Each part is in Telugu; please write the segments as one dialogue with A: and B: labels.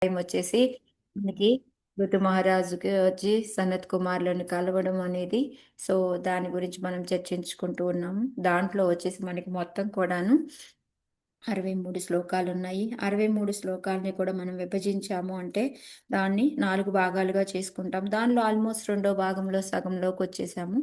A: టైం వచ్చేసి మనకి ఋతు మహారాజుకి వచ్చి సనత్ కుమార్లను కలవడం అనేది. సో దాని గురించి మనం చర్చించుకుంటూ ఉన్నాము. దాంట్లో వచ్చేసి మనకి మొత్తం కూడాను 63 శ్లోకాలు ఉన్నాయి. 63 శ్లోకాలని కూడా మనం విభజించాము అంటే దాన్ని 4 భాగాలుగా చేసుకుంటాం. దానిలో ఆల్మోస్ట్ రెండో భాగంలో సగంలోకి వచ్చేసాము.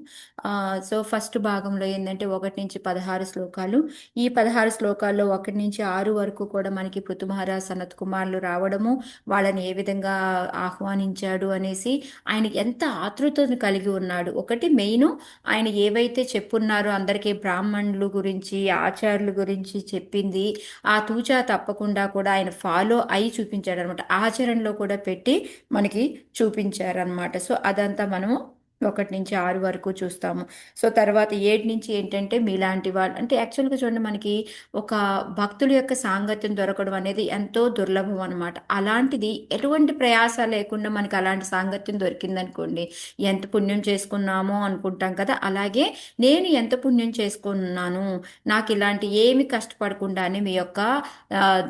A: సో ఫస్ట్ భాగంలో ఏంటంటే 1 నుంచి 16 శ్లోకాలు. ఈ 16 శ్లోకాల్లో 1 నుంచి 6 వరకు కూడా మనకి పృథు మహారాజ్ సనత్ కుమార్లు రావడము, వాళ్ళని ఏ విధంగా ఆహ్వానించాడు అనేసి, ఆయన ఎంత ఆతృతను కలిగి ఉన్నాడు. ఒకటి మెయిన్, ఆయన ఏవైతే చెప్పున్నారో అందరికీ బ్రాహ్మణులు గురించి, ఆచార్యుల గురించి చెప్పింది ఆ తూచా తప్పకుండా కూడా ఆయన ఫాలో అయి చూపించాడు అనమాట. ఆచరణలో కూడా పెట్టి మనకి చూపించారనమాట. సో అదంతా మనము 1 నుంచి 6 వరకు చూస్తాము. సో తర్వాత 7 నుంచి ఏంటంటే మీలాంటి వాళ్ళు అంటే యాక్చువల్గా చూడండి, మనకి ఒక భక్తుల యొక్క సాంగత్యం దొరకడం అనేది ఎంతో దుర్లభం అనమాట. అలాంటిది ఎటువంటి ప్రయాస లేకుండా మనకి అలాంటి సాంగత్యం దొరికిందనుకోండి, ఎంత పుణ్యం చేసుకున్నామో అనుకుంటాం కదా. అలాగే నేను ఎంత పుణ్యం చేసుకున్నాను, నాకు ఇలాంటి ఏమి కష్టపడకుండానే మీ యొక్క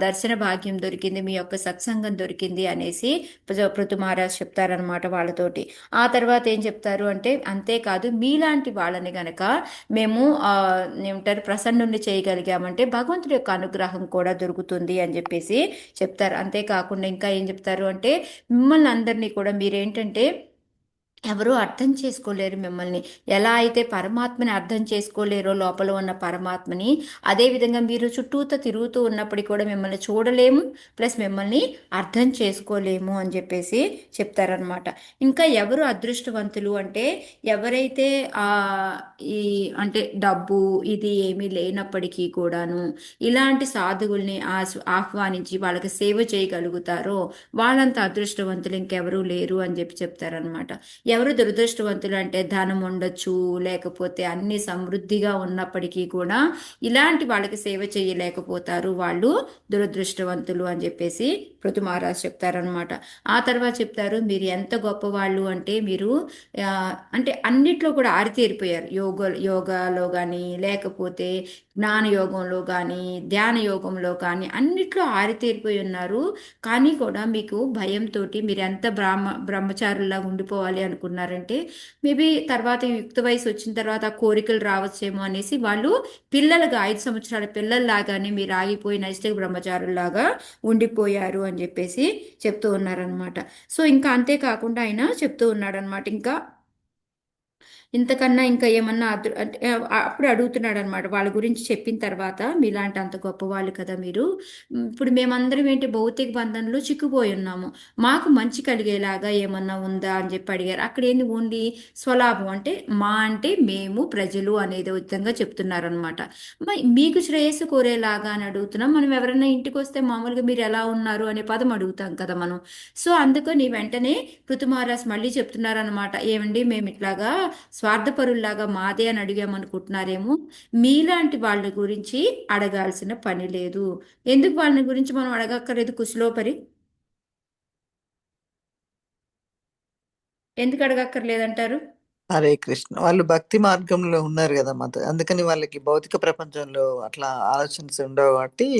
A: దర్శన భాగ్యం దొరికింది, మీ యొక్క సత్సంగం దొరికింది అనేసి పృథు మహారాజ్ చెప్తారనమాట వాళ్ళతోటి. ఆ తర్వాత ఏం చెప్తారు అంటే, అంతేకాదు మీలాంటి వాళ్ళని గనక మేము ఏమంటారు ప్రసన్నుని చేయగలిగామంటే భగవంతుడి యొక్క అనుగ్రహం కూడా దొరుకుతుంది అని చెప్పేసి చెప్తారు. అంతేకాకుండా ఇంకా ఏం చెప్తారు అంటే, మిమ్మల్ని అందరినీ కూడా మీరేంటంటే ఎవరూ అర్థం చేసుకోలేరు మిమ్మల్ని. ఎలా అయితే పరమాత్మని అర్థం చేసుకోలేరో లోపల ఉన్న పరమాత్మని, అదేవిధంగా మీరు చుట్టూత తిరుగుతూ ఉన్నప్పటికీ కూడా మిమ్మల్ని చూడలేము, ప్లస్ మిమ్మల్ని అర్థం చేసుకోలేము అని చెప్పేసి చెప్తారనమాట. ఇంకా ఎవరు అదృష్టవంతులు అంటే, ఎవరైతే ఆ ఈ అంటే డబ్బు ఇది ఏమీ లేనప్పటికీ కూడాను ఇలాంటి సాధువుల్ని ఆహ్వానించి వాళ్ళకి సేవ చేయగలుగుతారో వాళ్ళంత అదృష్టవంతులు ఇంకెవరూ లేరు అని చెప్పి చెప్తారనమాట. ఎవరు దురదృష్టవంతులు అంటే, ధనం ఉండొచ్చు, లేకపోతే అన్ని సమృద్ధిగా ఉన్నప్పటికీ కూడా ఇలాంటి వాళ్ళకి సేవ చేయలేకపోతారు, వాళ్ళు దురదృష్టవంతులు అని చెప్పేసి పృథు మహారాజ్ చెప్తారనమాట. ఆ తర్వాత చెప్తారు, మీరు ఎంత గొప్పవాళ్ళు అంటే మీరు ఆ, అంటే అన్నిట్లో కూడా ఆరితేరిపోయారు. యోగాలో కానీ, లేకపోతే జ్ఞాన యోగంలో కానీ, ధ్యాన యోగంలో కానీ అన్నిట్లో ఆరితేరిపోయి ఉన్నారు. కానీ కూడా మీకు భయంతో మీరు ఎంత బ్రహ్మచారుల్లా ఉండిపోవాలి అనుకున్నారంటే, మేబీ తర్వాత యుక్త వయసు వచ్చిన తర్వాత ఆ కోరికలు రావచ్చేమో అనేసి వాళ్ళు పిల్లలుగా 5 సంవత్సరాల పిల్లల్లాగానే మీరు ఆగిపోయి నైష్ఠిక బ్రహ్మచారుల్లాగా ఉండిపోయారు అని చెప్పేసి చెప్తూ ఉన్నారనమాట. సో ఇంకా అంతేకాకుండా ఆయన చెప్తూ ఉన్నాడనమాట. ఇంకా ఇంతకన్నా ఇంకా ఏమన్నా అంటే అప్పుడు అడుగుతున్నాడు అనమాట. వాళ్ళ గురించి చెప్పిన తర్వాత, మీలాంటి అంత గొప్పవాళ్ళు కదా మీరు, ఇప్పుడు మేమందరం ఏంటి భౌతిక బంధంలో చిక్కుపోయి ఉన్నాము, మాకు మంచి కలిగేలాగా ఏమన్నా ఉందా అని చెప్పి అడిగారు. అక్కడ ఏంది ఓన్లీ స్వలాభం అంటే, మా అంటే మేము ప్రజలు అనేది విధంగా చెప్తున్నారనమాట. మీకు శ్రేయస్సు కోరేలాగా అని అడుగుతున్నాం. మనం ఎవరైనా ఇంటికి వస్తే మామూలుగా మీరు ఎలా ఉన్నారు అనే పదం అడుగుతాం కదా మనం. సో అందుకని వెంటనే పృథు మహారాజ్ మళ్ళీ చెప్తున్నారనమాట, ఏమండి మేము ఇట్లాగా స్వార్థపరుల్లాగా మాదే అని అడిగామనుకుంటున్నారేమో, మీలాంటి వాళ్ళ గురించి అడగాల్సిన పని లేదు. ఎందుకు వాళ్ళని గురించి మనం అడగక్కర్లేదు కుశలోపరి? ఎందుకు అడగక్కర్లేదంటారు?
B: హరే కృష్ణ. వాళ్ళు భక్తి మార్గంలో ఉన్నారు కదా మత, అందుకని వాళ్ళకి భౌతిక ప్రపంచంలో అట్లా ఆలోచనలు ఉండవు కాబట్టి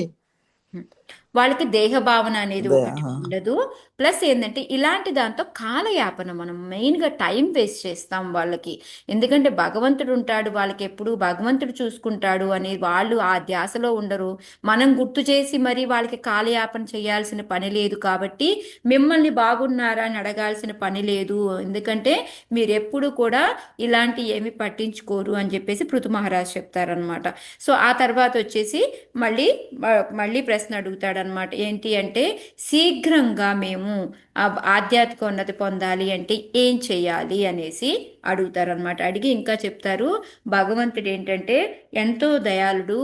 A: వాళ్ళకి దేహ భావన అనేది
B: అదే.
A: ఒకటి ఉండదు. ప్లస్ ఏంటంటే ఇలాంటి దాంతో కాలయాపన, మనం మెయిన్గా టైం వేస్ట్ చేస్తాం వాళ్ళకి. ఎందుకంటే భగవంతుడు ఉంటాడు, వాళ్ళకి ఎప్పుడు భగవంతుడు చూసుకుంటాడు అని వాళ్ళు ఆ ధ్యాసలో ఉండరు. మనం గుర్తు చేసి మరి వాళ్ళకి కాలయాపన చేయాల్సిన పని లేదు. కాబట్టి మిమ్మల్ని బాగున్నారా అని అడగాల్సిన పని లేదు, ఎందుకంటే మీరు ఎప్పుడు కూడా ఇలాంటి ఏమి పట్టించుకోరు అని చెప్పేసి పృథు మహారాజ్ చెప్తారనమాట. సో ఆ తర్వాత వచ్చేసి మళ్ళీ మళ్ళీ ప్రశ్న అడుగుతాడనమాట. ఏంటి అంటే, శీఘ్రంగా మేము ఆధ్యాత్మిక ఉన్నతి పొందాలి అంటే ఏం చేయాలి అనేసి అడుగుతారనమాట. అడిగి ఇంకా చెప్తారు, భగవంతుడు ఏంటంటే ఎంతో దయాళుడు,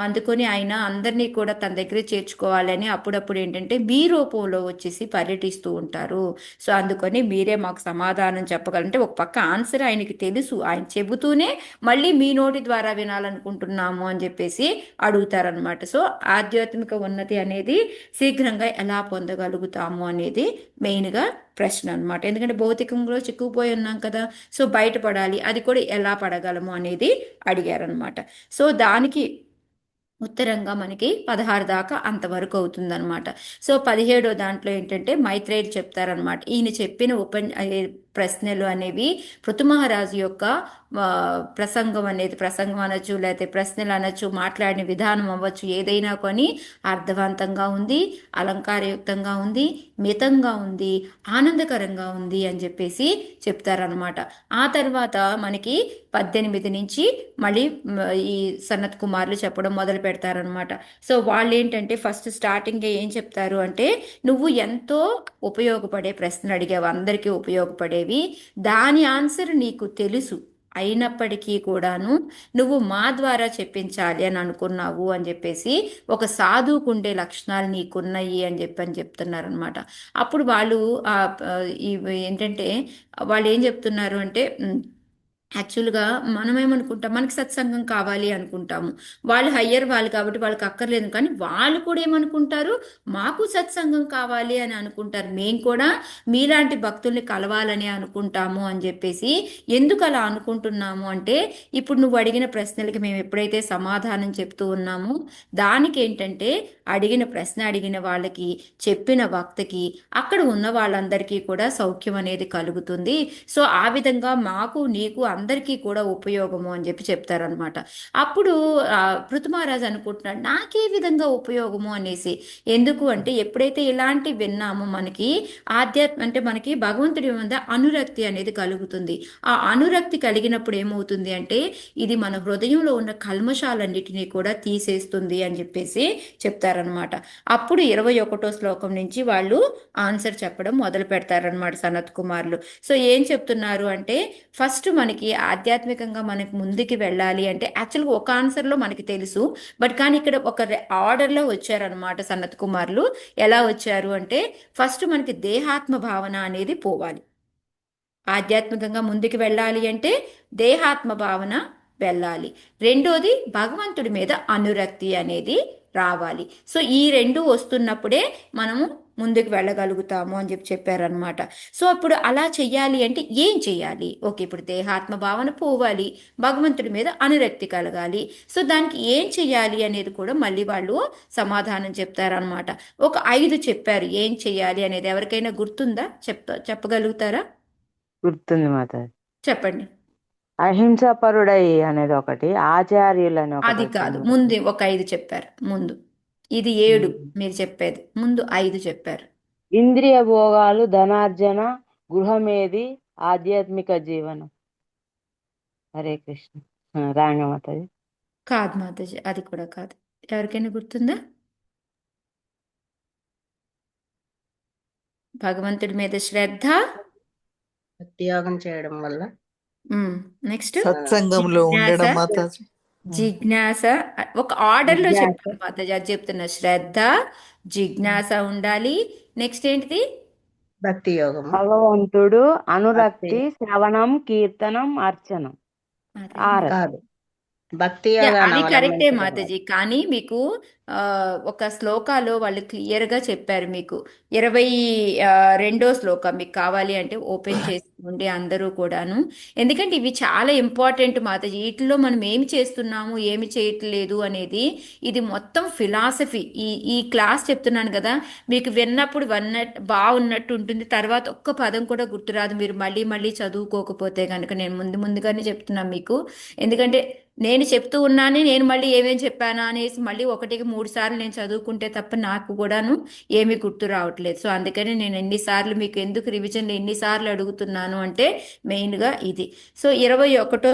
A: అందుకొని ఆయన అందరినీ కూడా తన దగ్గర చేర్చుకోవాలని అప్పుడప్పుడు ఏంటంటే మీ రూపంలో వచ్చేసి పర్యటిస్తూ ఉంటారు. సో అందుకని మీరే మాకు సమాధానం చెప్పగలంటే, ఒక పక్క ఆన్సర్ ఆయనకి తెలుసు, ఆయన చెబుతూనే మళ్ళీ మీ నోటి ద్వారా వినాలనుకుంటున్నాము అని చెప్పేసి అడుగుతారనమాట. సో ఆధ్యాత్మిక ఉన్నతి అనేది శీఘ్రంగా ఎలా పొందగలుగుతాము అనేది మెయిన్గా ప్రశ్న అనమాట. ఎందుకంటే భౌతికంలో చిక్కుకుపోయి ఉన్నాం కదా, సో బయటపడాలి, అది కూడా ఎలా పడగలము అనేది అడిగారనమాట. సో దానికి ఉత్తరంగా మనకి 16 దాకా అంతవరకు అవుతుందన్నమాట. సో 17 దాంట్లో ఏంటంటే మైత్రేయుడు చెప్తారనమాట. ఈయన చెప్పిన ప్రశ్నలు అనేవి పృథు మహారాజు యొక్క ప్రసంగం అనేది, ప్రసంగం అనొచ్చు, లేకపోతే ప్రశ్నలు అనొచ్చు, మాట్లాడిన విధానం అవ్వచ్చు, ఏదైనా కొని అర్థవంతంగా ఉంది, అలంకారయుక్తంగా ఉంది, మితంగా ఉంది, ఆనందకరంగా ఉంది అని చెప్పేసి చెప్తారనమాట. ఆ తర్వాత మనకి 18 నుంచి మళ్ళీ ఈ సనత్ కుమార్లు చెప్పడం మొదలు పెడతారనమాట. సో వాళ్ళు ఏంటంటే ఫస్ట్ స్టార్టింగ్ ఏం చెప్తారు అంటే, నువ్వు ఎంతో ఉపయోగపడే ప్రశ్నలు అడిగావు, అందరికీ ఉపయోగపడేవి, దాని ఆన్సర్ నీకు తెలుసు, అయినప్పటికీ కూడాను నువ్వు మా ద్వారా చెప్పించాలి అని అనుకున్నావు అని చెప్పేసి, ఒక సాధువుకుండే లక్షణాలు నీకున్నాయి అని చెప్తున్నారనమాట. అప్పుడు వాళ్ళు ఆ, ఆ, ఇవి ఏంటంటే వాళ్ళు ఏం చెప్తున్నారు అంటే, యాక్చువల్గా మనం ఏమనుకుంటాం, మనకి సత్సంగం కావాలి అనుకుంటాము, వాళ్ళు హయ్యర్ వాళ్ళు కాబట్టి వాళ్ళకి అక్కర్లేదు, కానీ వాళ్ళు కూడా ఏమనుకుంటారు, మాకు సత్సంగం కావాలి అని అనుకుంటారు, మేము కూడా మీలాంటి భక్తుల్ని కలవాలని అనుకుంటాము అని చెప్పేసి. ఎందుకు అలా అనుకుంటున్నాము అంటే, ఇప్పుడు నువ్వు అడిగిన ప్రశ్నలకి మేము ఎప్పుడైతే సమాధానం చెప్తూ ఉన్నామో, దానికి ఏంటంటే అడిగిన వాళ్ళకి, చెప్పిన వక్తకి, అక్కడ ఉన్న వాళ్ళందరికీ కూడా సౌఖ్యం అనేది కలుగుతుంది. సో ఆ విధంగా మాకు నీకు అందరికీ కూడా ఉపయోగము అని చెప్పి చెప్తారనమాట. అప్పుడు పృథు మహారాజు అనుకుంటున్నాడు, నాకే విధంగా ఉపయోగము అనేసి. ఎందుకు అంటే, ఎప్పుడైతే ఇలాంటి విన్నామో మనకి అంటే మనకి భగవంతుడి మీద అనురక్తి అనేది కలుగుతుంది. ఆ అనురక్తి కలిగినప్పుడు ఏమవుతుంది అంటే, ఇది మన హృదయంలో ఉన్న కల్మషాలన్నిటినీ కూడా తీసేస్తుంది అని చెప్పేసి చెప్తారనమాట. అప్పుడు 21 శ్లోకం నుంచి వాళ్ళు ఆన్సర్ చెప్పడం మొదలు పెడతారనమాట సనత్ కుమార్లు. సో ఏం చెప్తున్నారు అంటే, ఫస్ట్ మనకి ఆధ్యాత్మికంగా మనకి ముందుకి వెళ్ళాలి అంటే, యాక్చువల్గా ఒక ఆన్సర్లో మనకి తెలుసు, బట్ కానీ ఇక్కడ ఒక ఆర్డర్లో వచ్చారనమాట సనత్ కుమార్లు. ఎలా వచ్చారు అంటే, ఫస్ట్ మనకి దేహాత్మ భావన అనేది పోవాలి. ఆధ్యాత్మికంగా ముందుకు వెళ్ళాలి అంటే దేహాత్మ భావన వెళ్ళాలి. రెండోది భగవంతుడి మీద అనురక్తి అనేది రావాలి. సో ఈ రెండు వస్తున్నప్పుడే మనము ముందుకు వెళ్ళగలుగుతాము అని చెప్పారనమాట. సో ఇప్పుడు అలా చెయ్యాలి అంటే ఏం చెయ్యాలి? ఓకే, ఇప్పుడు దేహాత్మ భావన పోవాలి, భగవంతుడి మీద అనురక్తి కలగాలి. సో దానికి ఏం చెయ్యాలి అనేది కూడా మళ్ళీ వాళ్ళు సమాధానం చెప్తారనమాట. ఒక 5 చెప్పారు ఏం చెయ్యాలి అనేది. ఎవరికైనా గుర్తుందా? చెప్పగలుగుతారా?
C: గుర్తుంది మాతాజీ.
A: చెప్పండి.
C: అహింసాపరుడై అనేది ఒకటి, ఆచార్యులని ఒకటి
A: అది కాదు,
C: వచ్చింది.
A: ముందు ఒక 5 చెప్పారు ముందు. ఇది 7 మీరు చెప్పేది, ముందు 5 చెప్పారు.
C: ఇంద్రియ భోగాలు, ధనార్జన, గృహమేది, ఆధ్యాత్మిక జీవనం. హరే కృష్ణ. రాంగ మాతాజీ.
A: కాదు మాతాజీ, అది కూడా కాదు. ఎవరికైనా గుర్తుందా? భగవంతుడి మీద శ్రద్ధ,
D: త్యాగం చేయడం వల్ల,
A: నెక్స్ట్
B: సత్సంగంలో
A: జిజ్ఞాస.
B: ఉండడం మాతాజీ.
A: జిజ్ఞాస ఒక ఆర్డర్లో
C: జిజ్ఞాస.
A: చెప్పాను మాతాజీ, అది చెప్తున్నా. శ్రద్ధ, జిజ్ఞాస ఉండాలి. నెక్స్ట్ ఏంటిది?
D: భక్తి యోగము,
C: భగవంతుడు, అనురక్తి,
D: భక్తి
C: శ్రవణం, కీర్తనం, అర్చనం,
A: అదే
C: ఆరతి.
D: కాదు, భక్తి యోగాన్ని
A: అది కరెక్టే
D: అవలంబించడం
A: మాతాజీ, కానీ మీకు ఒక శ్లోకాలో వాళ్ళు క్లియర్గా చెప్పారు మీకు. 22 శ్లోకం మీకు కావాలి అంటే ఓపెన్ చేసుకోండి అందరూ కూడాను. ఎందుకంటే ఇవి చాలా ఇంపార్టెంట్ మాతాజీ. వీటిలో మనం ఏమి చేస్తున్నాము, ఏమి చేయట్లేదు అనేది, ఇది మొత్తం ఫిలాసఫీ. ఈ క్లాస్ చెప్తున్నాను కదా, మీకు విన్నప్పుడు బాగున్నట్టు ఉంటుంది, తర్వాత ఒక్క పదం కూడా గుర్తురాదు మీరు మళ్ళీ మళ్ళీ చదువుకోకపోతే కనుక. నేను ముందుగానే చెప్తున్నాను మీకు. ఎందుకంటే నేను చెప్తూ ఉన్నాను, నేను మళ్ళీ ఏమేం చెప్పానా అనేసి మళ్ళీ 1-3 సార్లు నేను చదువుకుంటే తప్ప నాకు కూడాను ఏమీ గుర్తు రావట్లేదు. సో అందుకని నేను ఎన్నిసార్లు మీకు ఎందుకు రివిజన్లు ఎన్నిసార్లు అడుగుతున్నాను అంటే మెయిన్గా ఇది. సో 22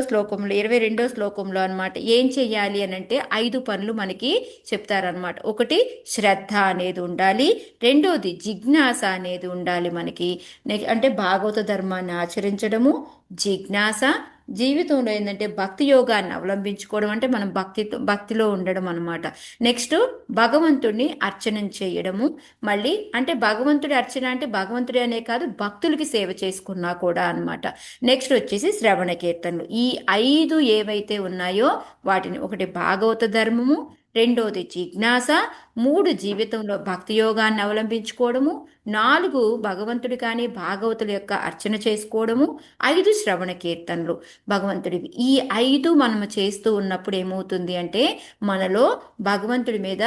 A: శ్లోకంలో అనమాట ఏం చెయ్యాలి అని అంటే 5 పనులు మనకి చెప్తారనమాట. ఒకటి శ్రద్ధ అనేది ఉండాలి, రెండోది జిజ్ఞాస అనేది ఉండాలి మనకి. అంటే భాగవత ధర్మాన్ని ఆచరించడము, జిజ్ఞాస, జీవితంలో ఏంటంటే భక్తి యోగాన్ని అవలంబించుకోవడం, అంటే మనం భక్తిలో ఉండడం అనమాట. నెక్స్ట్ భగవంతుడిని అర్చన చేయడము. మళ్ళీ అంటే భగవంతుడి అర్చన అంటే భగవంతుడి అనే కాదు, భక్తులకి సేవ చేసుకున్నా కూడా అనమాట. నెక్స్ట్ వచ్చేసి శ్రవణ కీర్తనలు. ఈ 5 ఏవైతే ఉన్నాయో వాటిని, ఒకటి భాగవత ధర్మము, రెండోది జిజ్ఞాస, 3 జీవితంలో భక్తి యోగాన్ని అవలంబించుకోవడము, 4 భగవంతుడి కానీ భాగవతుల యొక్క అర్చన చేసుకోవడము, 5 శ్రవణ కీర్తనలు భగవంతుడివి. ఈ 5 మనము చేస్తూ ఉన్నప్పుడు ఏమవుతుంది అంటే మనలో భగవంతుడి మీద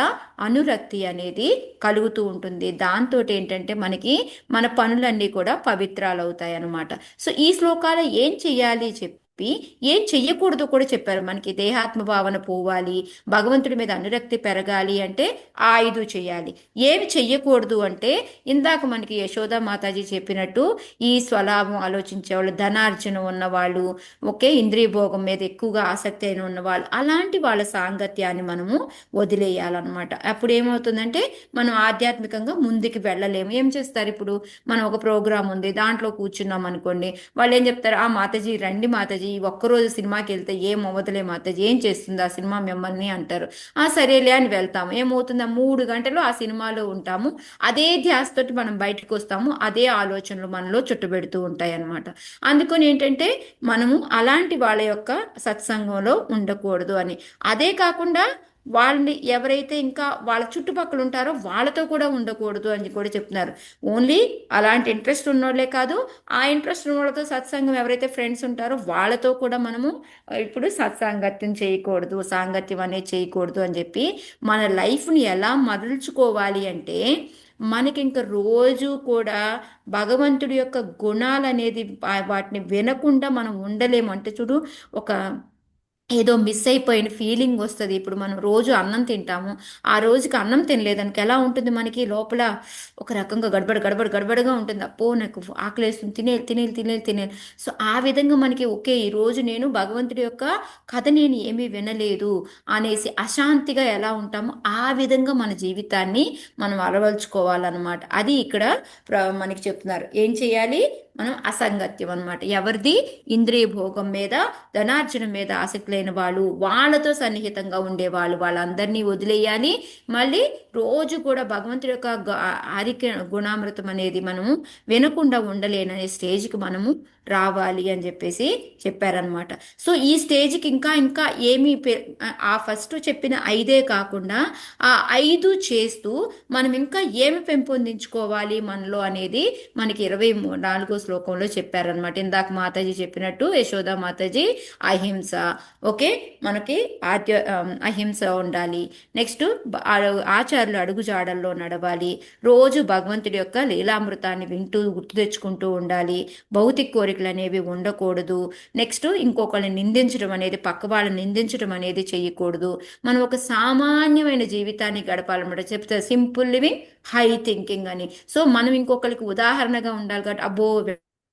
A: అనురక్తి అనేది కలుగుతూ ఉంటుంది. దాంతో ఏంటంటే మనకి మన పనులన్నీ కూడా పవిత్రాలు అవుతాయి అన్నమాట. సో ఈ శ్లోకాలు ఏం చెయ్యాలి చెప్పి ఏం చెయ్యకూడదు కూడా చెప్పారు. మనకి దేహాత్మ భావన పోవాలి, భగవంతుడి మీద అనురక్తి పెరగాలి అంటే ఆ 5 చేయాలి. ఏమి చెయ్యకూడదు అంటే ఇందాక మనకి యశోదా మాతాజీ చెప్పినట్టు ఈ స్వలాభం ఆలోచించేవాళ్ళు, ధనార్జన ఉన్నవాళ్ళు, ఒకే ఇంద్రియ భోగం మీద ఎక్కువగా ఆసక్తి అయిన ఉన్నవాళ్ళు, అలాంటి వాళ్ళ సాంగత్యాన్ని మనము వదిలేయాలన్నమాట. అప్పుడు ఏమవుతుందంటే మనం ఆధ్యాత్మికంగా ముందుకు వెళ్ళలేము. ఏం చేస్తారు, ఇప్పుడు మనం ఒక ప్రోగ్రాం ఉంది, దాంట్లో కూర్చున్నాం అనుకోండి, వాళ్ళు ఏం చెప్తారు, ఆ మాతాజీ రండి మాతాజీ, ఒక్కరోజు సినిమాకి వెళ్తే ఏం అవ్వదులే మాతాజీ, ఏం చేస్తుంది ఆ సినిమా మిమ్మల్ని అంటారు. ఆ సరేలే అని వెళ్తాము. ఏమవుతుంది, 3 గంటలు ఆ సినిమాలో ఉంటాము, అదే ధ్యాసతోటి మనం బయటకు వస్తాము, అదే ఆలోచనలు మనలో చుట్టుపెడుతూ ఉంటాయి అన్నమాట. అందుకని ఏంటంటే మనము అలాంటి వాళ్ళ యొక్క సత్సంగంలో ఉండకూడదు అని. అదే కాకుండా వాళ్ళని ఎవరైతే ఇంకా వాళ్ళ చుట్టుపక్కల ఉంటారో వాళ్ళతో కూడా ఉండకూడదు అని కూడా చెప్తున్నారు. ఓన్లీ అలాంటి ఇంట్రెస్ట్ ఉన్నోళ్ళే కాదు, ఆ ఇంట్రెస్ట్ ఉన్న వాళ్ళతో సత్సంగం ఎవరైతే ఫ్రెండ్స్ ఉంటారో వాళ్ళతో కూడా మనము ఇప్పుడు సత్సాంగత్యం చేయకూడదు, సాంగత్యం అనేది చేయకూడదు అని చెప్పి మన లైఫ్ని ఎలా మరల్చుకోవాలి అంటే మనకి ఇంక రోజు కూడా భగవంతుడి యొక్క గుణాలు అనేది వాటిని వినకుండా మనం ఉండలేము. అంటే చూడు, ఒక ఏదో మిస్ అయిపోయిన ఫీలింగ్ వస్తుంది. ఇప్పుడు మనం రోజు అన్నం తింటాము, ఆ రోజుకి అన్నం తినలేదానికి ఎలా ఉంటుంది, మనకి లోపల ఒక రకంగా గడబడగా ఉంటుంది. అప్పో నాకు ఆకలేస్తుంది, తినేయాలి. సో ఆ విధంగా మనకి ఓకే ఈ రోజు నేను భగవంతుడి యొక్క కథ నేను ఏమీ వినలేదు అనేసి అశాంతిగా ఎలా ఉంటామో ఆ విధంగా మన జీవితాన్ని మనం అలవలుచుకోవాలన్నమాట. అది ఇక్కడ మనకి చెప్తున్నారు. ఏం చేయాలి, మనం అసంగత్యం అనమాట. ఎవరిది, ఇంద్రియ భోగం మీద ధనార్జన మీద ఆసక్తి లేని వాళ్ళు, వాళ్ళతో సన్నిహితంగా ఉండేవాళ్ళు, వాళ్ళందరినీ వదిలేయాలి. మళ్ళీ రోజు కూడా భగవంతుడి యొక్క ఆరిక గుణామృతం అనేది మనము వినకుండా ఉండలేననే స్టేజ్కి మనము రావాలి అని చెప్పేసి చెప్పారనమాట. సో ఈ స్టేజ్కి ఇంకా ఏమి ఆ ఫస్ట్ చెప్పిన 5 కాకుండా ఆ 5 చేస్తూ మనం ఇంకా ఏమి పెంపొందించుకోవాలి మనలో అనేది మనకి 24వ శ్లోకంలో చెప్పారనమాట. ఇందాక మాతాజీ చెప్పినట్టు యశోదా మాతాజీ అహింస, ఓకే, మనకి అహింస ఉండాలి. నెక్స్ట్ ఆచార్యులు అడుగుజాడల్లో నడవాలి, రోజు భగవంతుడి యొక్క లీలామృతాన్ని వింటూ గుర్తు తెచ్చుకుంటూ ఉండాలి, భౌతిక కోరికలు అనేవి ఉండకూడదు. నెక్స్ట్ ఇంకొకరిని నిందించడం అనేది, పక్క వాళ్ళని నిందించడం అనేది చేయకూడదు. మనం ఒక సామాన్యమైన జీవితాన్ని గడపాలన్నమాట. చెప్తే సింపుల్ లివింగ్ హై థింకింగ్ అని. సో మనం ఇంకొకరికి ఉదాహరణగా ఉండాలి కాబట్టి అబ్బో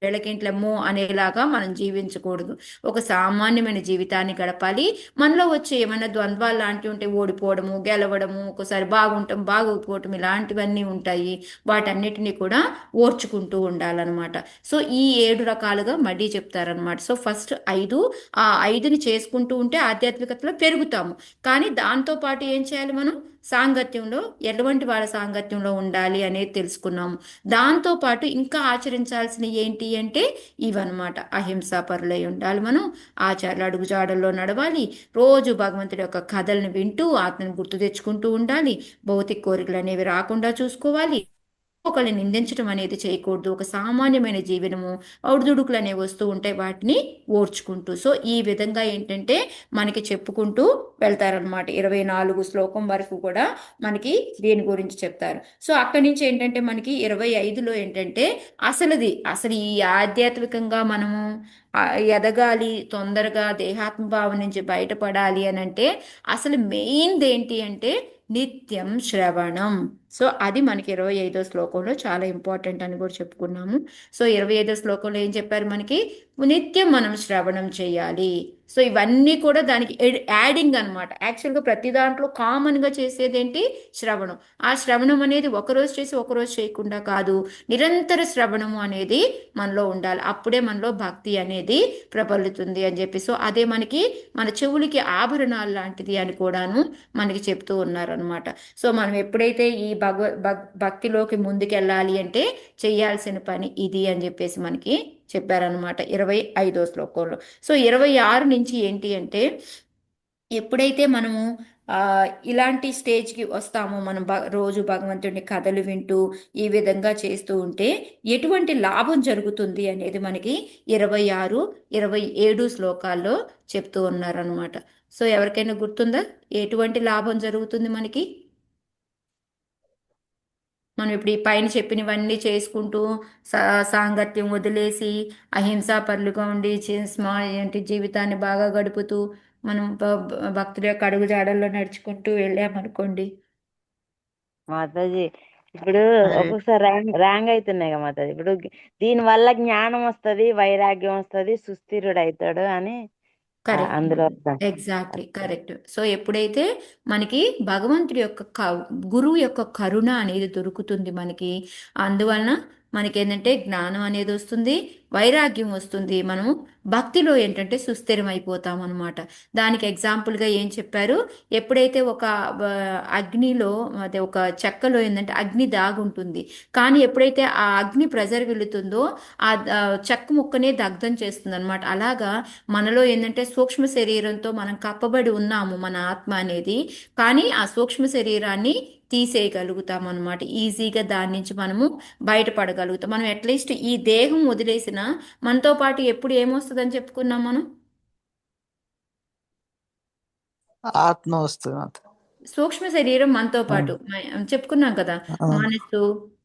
A: వీళ్ళకేంట్లమ్మో అనేలాగా మనం జీవించకూడదు. ఒక సామాన్యమైన జీవితాన్ని గడపాలి. మనలో వచ్చే ఏమైనా ద్వంద్వాలు లాంటివి ఉంటే ఓడిపోవడము, గెలవడము, ఒకసారి బాగుంటాం బాగోకపోవటం, ఇలాంటివన్నీ ఉంటాయి. వాటన్నిటిని కూడా ఓర్చుకుంటూ ఉండాలన్నమాట. సో ఈ 7 రకాలుగా మళ్ళీ చెప్తారనమాట. సో ఫస్ట్ 5, ఆ 5ని చేసుకుంటూ ఉంటే ఆధ్యాత్మికతలో పెరుగుతాము. కానీ దాంతోపాటు ఏం చేయాలి, మనం సాంగత్యంలో ఎటువంటి వాళ్ళ సాంగత్యంలో ఉండాలి అనేది తెలుసుకున్నాము. దాంతోపాటు ఇంకా ఆచరించాల్సిన ఏంటి అంటే ఇవన్నమాట. అహింసా పరులై ఉండాలి, మనం ఆచారాలు అడుగుజాడల్లో నడవాలి, రోజు భగవంతుడి యొక్క కథల్ని వింటూ ఆత్మను గుర్తు తెచ్చుకుంటూ ఉండాలి, భౌతిక కోరికలు అనేవి రాకుండా చూసుకోవాలి, ఒకళ్ళని నిందించడం అనేది చేయకూడదు, ఒక సామాన్యమైన జీవనము, ఔడుదుడుకులు అనేవి వస్తూ ఉంటాయి, వాటిని ఓర్చుకుంటూ. సో ఈ విధంగా ఏంటంటే మనకి చెప్పుకుంటూ వెళ్తారనమాట. 24 శ్లోకం వరకు కూడా మనకి దీని గురించి చెప్తారు. సో అక్కడి నుంచి ఏంటంటే మనకి 25లో ఏంటంటే అసలు ఈ ఆధ్యాత్మికంగా మనము ఎదగాలి, తొందరగా దేహాత్మ భావం నుంచి బయటపడాలి అని అంటే అసలు మెయిన్ ఏంటి అంటే నిత్యం శ్రవణం. సో అది మనకి 25వ శ్లోకంలో చాలా ఇంపార్టెంట్ అని కూడా చెప్పుకున్నాము. సో 25వ శ్లోకంలో ఏం చెప్పారు, మనకి నిత్యం మనం శ్రవణం చేయాలి. సో ఇవన్నీ కూడా దానికి యాడింగ్ అనమాట. యాక్చువల్గా ప్రతి దాంట్లో కామన్గా చేసేది ఏంటి, శ్రవణం. ఆ శ్రవణం అనేది ఒకరోజు చేసి ఒకరోజు చేయకుండా కాదు, నిరంతర శ్రవణము అనేది మనలో ఉండాలి. అప్పుడే మనలో భక్తి అనేది ప్రబలుతుంది అని చెప్పి. సో అదే మనకి మన చెవులకి ఆభరణాలు లాంటిది అని కూడాను మనకి చెప్తూ ఉన్నారనమాట. సో మనం ఎప్పుడైతే ఈ భక్తిలోకి ముందుకెళ్ళాలి అంటే చేయాల్సిన పని ఇది అని చెప్పేసి మనకి చెప్పారనమాట 25వ శ్లోకంలో. సో 26 నుంచి ఏంటి అంటే ఎప్పుడైతే మనము ఇలాంటి స్టేజ్కి వస్తామో మనం రోజు భగవంతుడిని కథలు వింటూ ఈ విధంగా చేస్తూ ఉంటే ఎటువంటి లాభం జరుగుతుంది అనేది మనకి 26, 27 శ్లోకాల్లో చెప్తూ ఉన్నారనమాట. సో ఎవరికైనా గుర్తుందా ఎటువంటి లాభం జరుగుతుంది మనకి? మనం ఇప్పుడు ఈ పైన చెప్పినవన్నీ చేసుకుంటూ సాంగత్యం వదిలేసి అహింసాపరులుగా ఉండి ఏంటి జీవితాన్ని బాగా గడుపుతూ మనం భక్తుల యొక్క అడుగుజాడల్లో నడుచుకుంటూ వెళ్ళామనుకోండి.
C: మాతాజీ ఇప్పుడు
B: హరే
C: ఒక్కొక్కసారి ర్యాంగ్ అవుతున్నాయి కదా మాతాజీ. ఇప్పుడు దీని వల్ల జ్ఞానం వస్తది, వైరాగ్యం వస్తది, సుస్థిరుడు అవుతాడు అని
A: కరెక్ట్
C: అందులో
A: ఎగ్జాక్ట్లీ కరెక్ట్. సో ఎప్పుడైతే మనకి భగవంతుడి యొక్క గురువు యొక్క కరుణ అనేది దొరుకుతుంది మనకి, అందువలన మనకి ఏంటంటే జ్ఞానం అనేది వస్తుంది, వైరాగ్యం వస్తుంది, మనం భక్తిలో ఏంటంటే సుస్థిరం అయిపోతాం అనమాట. దానికి ఎగ్జాంపుల్గా ఏం చెప్పారు, ఎప్పుడైతే ఒక అగ్నిలో అదే ఒక చెక్కలో ఏంటంటే అగ్ని దాగుంటుంది, కానీ ఎప్పుడైతే ఆ అగ్ని ప్రెజర్ వెళుతుందో ఆ చెక్క ముక్కనే దగ్ధం చేస్తుంది అనమాట. అలాగా మనలో ఏంటంటే సూక్ష్మ శరీరంతో మనం కప్పబడి ఉన్నాము మన ఆత్మ అనేది, కానీ ఆ సూక్ష్మ శరీరాన్ని తీసేయగలుగుతాం అనమాట. ఈజీగా దాని నుంచి మనము బయటపడగలుగుతాం. మనం అట్లీస్ట్ ఈ దేహం వదిలేసిన మనతో పాటు ఎప్పుడు ఏమొస్తుందని చెప్పుకున్నాం మనం?
B: ఆత్మ వస్తుంది మాత.
A: సూక్ష్మ శరీరం మనతో పాటు చెప్పుకున్నాం కదా, మనస్సు,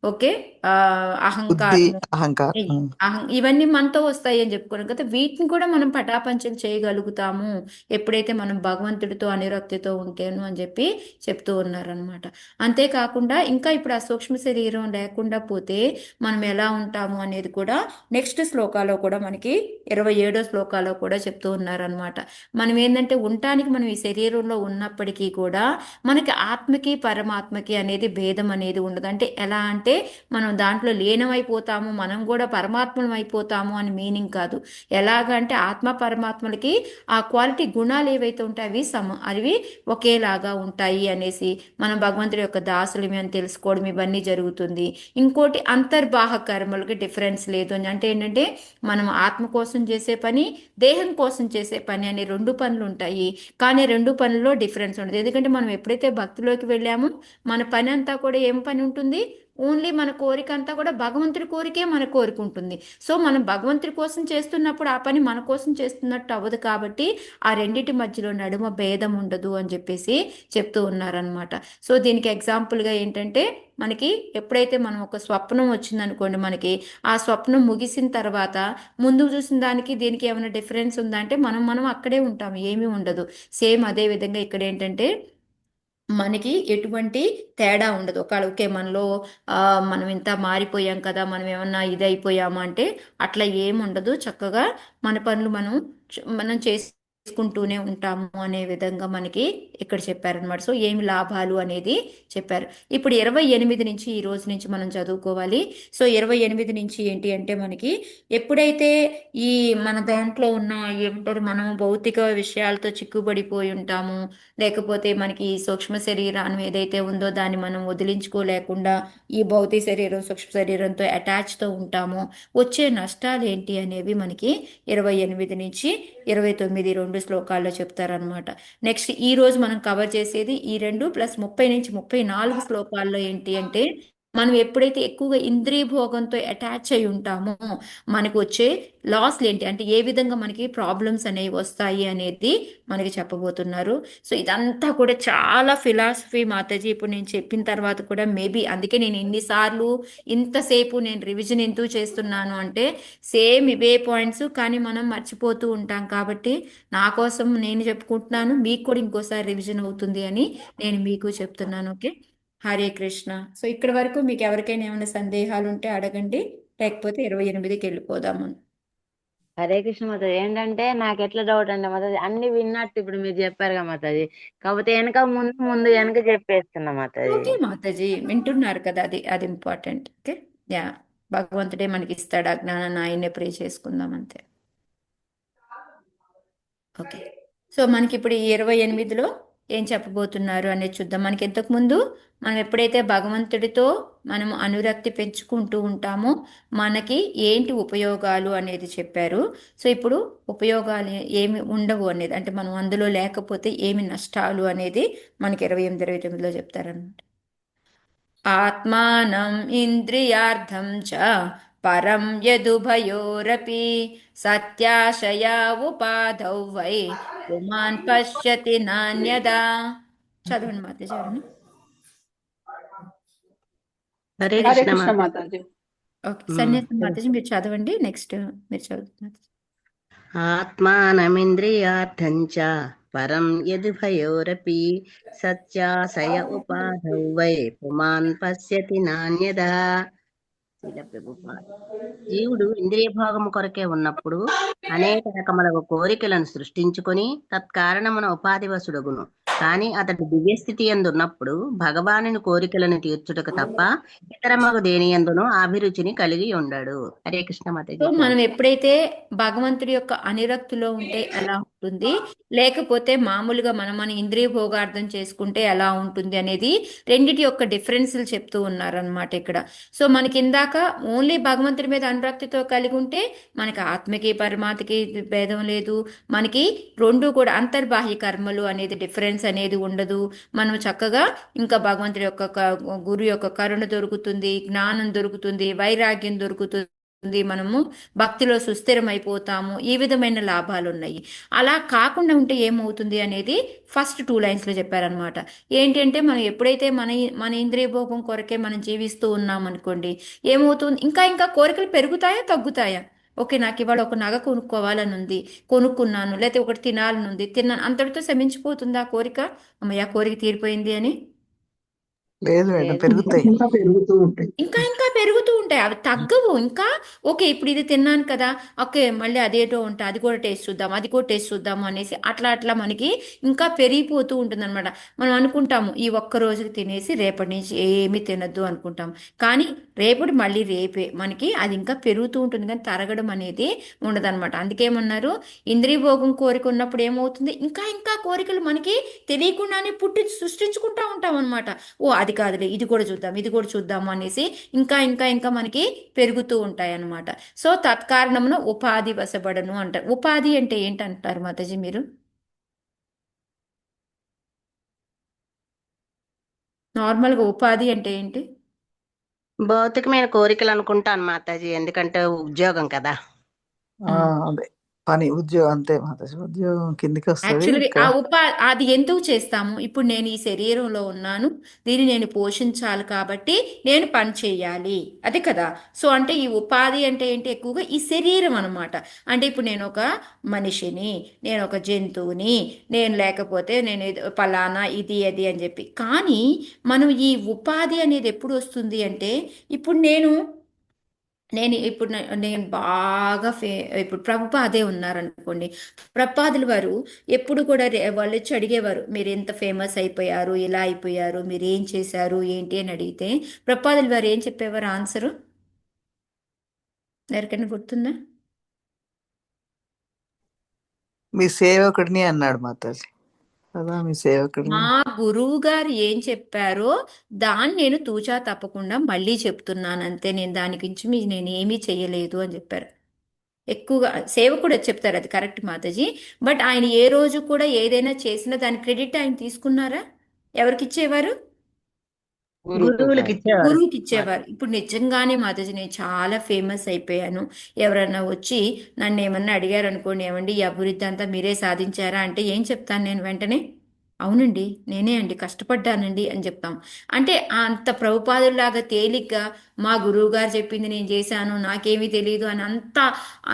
A: ఓకే,
B: బుద్ధి,
A: అహంకారము,
B: అహంకారం.
A: ఇవన్నీ మనతో వస్తాయి అని చెప్పుకున్నాం కదా. వీటిని కూడా మనం పటాపంచలు చేయగలుగుతాము ఎప్పుడైతే మనం భగవంతుడితో అనురక్తితో ఉంటేను అని చెప్పి చెప్తూ ఉన్నారనమాట. అంతేకాకుండా ఇంకా ఇప్పుడు ఆ సూక్ష్మ శరీరం లేకుండా పోతే మనం ఎలా ఉంటాము అనేది కూడా నెక్స్ట్ శ్లోకాలో కూడా మనకి 27వ శ్లోకాలో కూడా చెప్తూ ఉన్నారనమాట. మనం ఏంటంటే ఉండటానికి మనం ఈ శరీరంలో ఉన్నప్పటికీ కూడా మనకి ఆత్మకి పరమాత్మకి అనేది భేదం అనేది ఉండదు. అంటే ఎలా అంటే మనం దాంట్లో లీనమైపోతాము, మనం కూడా పరమాత్మలం అయిపోతాము అని మీనింగ్ కాదు. ఎలాగంటే ఆత్మ పరమాత్మలకి ఆ క్వాలిటీ గుణాలు ఏవైతే ఉంటాయి అవి ఒకేలాగా ఉంటాయి అనేసి మనం భగవంతుడి యొక్క దాసులమి అని తెలుసుకోవడం ఇవన్నీ జరుగుతుంది. ఇంకోటి అంతర్బాహ కర్మలకి డిఫరెన్స్ లేదు అని అంటే ఏంటంటే మనం ఆత్మ కోసం చేసే పని, దేహం కోసం చేసే పని అనే 2 పనులు ఉంటాయి, కానీ 2 పనుల్లో డిఫరెన్స్ ఉండదు. ఎందుకంటే మనం ఎప్పుడైతే భక్తిలోకి వెళ్ళామో మన పని అంతా కూడా ఏం పని ఉంటుంది, ఓన్లీ మన కోరిక అంతా కూడా భగవంతుడి కోరికే మన కోరిక ఉంటుంది. సో మనం భగవంతుడి కోసం చేస్తున్నప్పుడు ఆ పని మన కోసం చేస్తున్నట్టు అవ్వదు, కాబట్టి ఆ రెండిటి మధ్యలో నడుమ భేదం ఉండదు అని చెప్పేసి చెప్తూ ఉన్నారనమాట. సో దీనికి ఎగ్జాంపుల్గా ఏంటంటే మనకి ఎప్పుడైతే మనం ఒక స్వప్నం వచ్చిందనుకోండి, మనకి ఆ స్వప్నం ముగిసిన తర్వాత ముందు చూసిన దానికి దీనికి ఏమైనా డిఫరెన్స్ ఉందా అంటే మనం అక్కడే ఉంటాం, ఏమీ ఉండదు. సేమ్ అదే విధంగా ఇక్కడ ఏంటంటే మనకి ఎటువంటి తేడా ఉండదు. ఒకవేళ ఓకే మనలో మనం ఇంత మారిపోయాం కదా, మనం ఏమన్నా ఇది అయిపోయామా అంటే అట్లా ఏముండదు. చక్కగా మన పనులు మనం చేసుకుంటూనే ఉంటాము అనే విధంగా మనకి ఇక్కడ చెప్పారనమాట. సో ఏమి లాభాలు అనేది చెప్పారు. ఇప్పుడు 28 నుంచి ఈ రోజు నుంచి మనం చదువుకోవాలి. సో 28 నుంచి ఏంటి అంటే మనకి ఎప్పుడైతే ఈ మన దాంట్లో ఉన్న ఏమంటారు, మనం భౌతిక విషయాలతో చిక్కుబడిపోయి ఉంటాము, లేకపోతే మనకి ఈ సూక్ష్మ శరీరం ఏదైతే ఉందో దాన్ని మనం వదిలించుకోలేకుండా ఈ భౌతిక శరీరం సూక్ష్మ శరీరంతో అటాచ్తో ఉంటామో వచ్చే నష్టాలు ఏంటి అనేవి మనకి 28 నుంచి 29 2 శ్లోకాల్లో చెప్తారనమాట. నెక్స్ట్ ఈ రోజు మనం కవర్ చేసేది ఈ 2 ప్లస్ 30 నుంచి 34 శ్లోకాల్లో ఏంటి అంటే మనం ఎప్పుడైతే ఎక్కువగా ఇంద్రియ భోగంతో అటాచ్ అయి ఉంటామో మనకు వచ్చే లాస్లు ఏంటి అంటే ఏ విధంగా మనకి ప్రాబ్లమ్స్ అనేవి వస్తాయి అనేది మనకి చెప్పబోతున్నారు. సో ఇదంతా కూడా చాలా ఫిలాసఫీ మాతాజీ. ఇప్పుడు నేను చెప్పిన తర్వాత కూడా మేబీ అందుకే నేను ఇన్నిసార్లు ఇంతసేపు నేను రివిజన్ ఎందుకు చేస్తున్నాను అంటే సేమ్ ఇవే పాయింట్స్ కానీ మనం మర్చిపోతూ ఉంటాం, కాబట్టి నా కోసం నేను చెప్పుకుంటున్నాను, మీకు కూడా ఇంకోసారి రివిజన్ అవుతుంది అని నేను మీకు చెప్తున్నాను. ఓకే, హరే కృష్ణ. సో ఇక్కడ వరకు మీకు ఎవరికైనా ఏమైనా సందేహాలు ఉంటే అడగండి, లేకపోతే 28కి వెళ్ళిపోదాము.
C: హరే కృష్ణ మాతాజీ. ఏంటంటే నాకు ఎట్లా డౌట్ అంటే మాతాజీ, అన్ని విన్నట్టు ఇప్పుడు మీరు చెప్పారు కదా మాతాజీ, కాకపోతే వెనక ముందు వెనక చెప్పేస్తున్నా మాతాజీ.
A: ఓకే మాతాజీ, వింటున్నారు కదా, అది అది ఇంపార్టెంట్. ఓకే, యా, భగవంతుడే మనకి ఇస్తాడు ఆ జ్ఞానాన్ని, ఆయన్నే ప్రే చేసుకుందాం అంతే. ఓకే, సో మనకి ఇప్పుడు ఈ 28లో ఏం చెప్పబోతున్నారు అనేది చూద్దాం. మనకి ఇంతకు ముందు మనం ఎప్పుడైతే భగవంతుడితో మనం అనురక్తి పెంచుకుంటూ ఉంటామో మనకి ఏంటి ఉపయోగాలు అనేది చెప్పారు. సో ఇప్పుడు ఉపయోగాలు ఏమి ఉండవు అనేది, అంటే మనం అందులో లేకపోతే ఏమి నష్టాలు అనేది మనకి 28-29లో చెప్తారనమాట. ఆత్మానం ఇంద్రియార్థం చ పరం యదుభయోరపి సత్యాశయా ఉపాధౌ వై పుమాన్ పశ్యతి నాణ్యదా. చదవండి మాతాజీ ఎవరన్నా.
D: హరే
E: హరే
D: కృష్ణ
E: కృష్ణ
D: మాత.
E: మాతాజీ.
A: ఓకే, సన్యాసం మాతాజీ మీరు చదవండి. నెక్స్ట్ మీరు చదువుతున్నారు.
D: ఆత్మానమింద్రియార్థం చ పరం యదుభయోరపి సత్యాశయ ఉపాధౌ వై పుమాన్ పశ్యతి నాణ్యదా. శీల ప్రభుపాద. జీవుడు ఇంద్రియ భోగము కొరకే ఉన్నప్పుడు అనేక రకముల కోరికలను సృష్టించుకొని తత్కారణమున ఉపాధి వసుడగును. కానీ అతడు దివ్యస్థితి యందు ఉన్నప్పుడు భగవానుని కోరికలను తీర్చుటకు తప్ప ఇతరమగు దేని యందును అభిరుచిని కలిగి ఉండడు. హరే కృష్ణ
A: సో
D: మాతాజీ.
A: మనం ఎప్పుడైతే భగవంతుడి యొక్క అనురక్తిలో ఉంటే ఎలా ఉంటుంది, లేకపోతే మామూలుగా మనం మన ఇంద్రియ భోగార్థం చేసుకుంటే ఎలా ఉంటుంది అనేది రెండిటి యొక్క డిఫరెన్స్లు చెప్తూ ఉన్నారనమాట ఇక్కడ. సో మనకి ఇందాక ఓన్లీ భగవంతుడి మీద అనురక్తితో కలిగి ఉంటే మనకి ఆత్మకి పరమాత్మకి భేదం లేదు, మనకి రెండు కూడా అంతర్బాహ్య కర్మలు అనేది డిఫరెన్స్ అనేది ఉండదు. మనం చక్కగా ఇంకా భగవంతుడి యొక్క గురు యొక్క కరుణ దొరుకుతుంది, జ్ఞానం దొరుకుతుంది, వైరాగ్యం దొరుకుతుంది, మనము భక్తిలో సుస్థిరమైపోతాము. ఈ విధమైన లాభాలు ఉన్నాయి. అలా కాకుండా ఉంటే ఏమవుతుంది అనేది ఫస్ట్ 2 లైన్స్లో చెప్పారనమాట. ఏంటంటే మనం ఎప్పుడైతే మన ఇంద్రియ భోగం కొరకే మనం జీవిస్తూ ఉన్నాం అనుకోండి, ఏమవుతుంది, ఇంకా ఇంకా కోరికలు పెరుగుతాయా తగ్గుతాయా? ఓకే, నాకు ఇవాళ ఒక నగ కొనుక్కోవాలని ఉంది, కొనుక్కున్నాను, లేకపోతే ఒకటి తినాలని ఉంది, తిన్నాను, అంతటితో శమించిపోతుంది ఆ కోరిక? అమ్మయ్య కోరిక తీరిపోయింది అని?
B: లేదు మేడం,
C: లేదు.
B: పెరుగుతాయి.
E: ఇంకా పెరుగుతూ ఉంటాయి.
A: ఇంకా ఇంకా పెరుగుతూ ఉంటాయి, అవి తగ్గవు. ఇంకా ఓకే ఇప్పుడు ఇది తిన్నాను కదా, ఓకే మళ్ళీ అదేటో ఉంటా, అది కూడా టేస్ట్ చూద్దాం, అది కూడా టేస్ట్ చూద్దాము అనేసి అట్లా అట్లా మనకి ఇంకా పెరిగిపోతూ ఉంటుంది అనమాట. మనం అనుకుంటాము ఈ ఒక్క రోజుకి తినేసి రేపటి నుంచి ఏమీ తినద్దు అనుకుంటాం, కానీ రేపటి మళ్ళీ రేపే మనకి అది ఇంకా పెరుగుతూ ఉంటుంది, కానీ తరగడం అనేది ఉండదన్నమాట. అందుకేమన్నారు, ఇంద్రియ భోగం కోరిక ఉన్నప్పుడు ఏమవుతుంది, ఇంకా ఇంకా కోరికలు మనకి తెలియకుండానే సృష్టించుకుంటా ఉంటాం అనమాట. ఓ అది కాదులే, ఇది కూడా చూద్దాం, ఇది కూడా చూద్దాము అనేసి ఇంకా ఇంకా ఇంకా మనకి పెరుగుతూ ఉంటాయి అన్నమాట. సో తత్కారణమున ఉపాధి వశపడను అంటారు. ఉపాధి అంటే ఏంటంటారు మాతాజీ మీరు? నార్మల్గా ఉపాధి అంటే ఏంటి?
D: భౌతికమైన కోరికలు అనుకుంటాను మాతాజీ, ఎందుకంటే ఉద్యోగం కదా.
B: అదే పని, ఉద్యోగం అంతే మాతాజీ. ఉద్యోగం కిందికి వస్తుంది.
A: యాక్చువల్గా అది ఎందుకు చేస్తాము, ఇప్పుడు నేను ఈ శరీరంలో ఉన్నాను, దీన్ని నేను పోషించాలి కాబట్టి నేను పని చేయాలి, అదే కదా. సో అంటే ఈ ఉపాధి అంటే ఏంటి, ఎక్కువగా ఈ శరీరం అనమాట. అంటే ఇప్పుడు నేను ఒక మనిషిని, నేను ఒక జంతువుని, నేను లేకపోతే నేను పలానా ఇది అది అని చెప్పి. కానీ మనం ఈ ఉపాధి అనేది ఎప్పుడు వస్తుంది అంటే, ఇప్పుడు నేను బాగా ఇప్పుడు ప్రభుపాదే ఉన్నారనుకోండి, ప్రభుపాదుల వారు ఎప్పుడు కూడా వాళ్ళు వచ్చి అడిగేవారు, మీరు ఎంత ఫేమస్ అయిపోయారు, ఇలా అయిపోయారు, మీరు ఏం చేశారు ఏంటి అని అడిగితే ప్రభుపాదుల వారు ఏం చెప్పేవారు ఆన్సరు? ఎవరికైనా గుర్తుందా?
B: మీ సేవకుడిని అన్నాడు మాతాజీ కదా, మీ సేవకుడిని.
A: మా గురువు గారు ఏం చెప్పారో దాన్ని నేను తూచా తప్పకుండా మళ్ళీ చెప్తున్నాను అంతే, నేను దాని గురించి నేను ఏమీ చేయలేదు అని చెప్పారు. ఎక్కువగా సేవకుడు చెప్తారు, అది కరెక్ట్ మాతాజీ. బట్ ఆయన ఏ రోజు కూడా ఏదైనా చేసినా దాని క్రెడిట్ ఆయన తీసుకున్నారా? ఎవరికి ఇచ్చేవారు?
D: గురువులకి ఇచ్చేవారు.
A: గురువుకి ఇచ్చేవారు. ఇప్పుడు నిజంగానే మాతాజీ నేను చాలా ఫేమస్ అయిపోయాను, ఎవరన్నా వచ్చి నన్ను ఏమన్నా అడిగారు అనుకోండి, ఏమండి ఈ అభివృద్ధి అంతా మీరే సాధించారా అంటే ఏం చెప్తాను నేను వెంటనే? అవునండి నేనే అండి, కష్టపడ్డానండి అని చెప్తాం. అంటే అంత ప్రభుపాదుల్లాగా తేలిగ్గా మా గురువు గారు చెప్పింది నేను చేశాను, నాకేమీ తెలియదు అని అంత,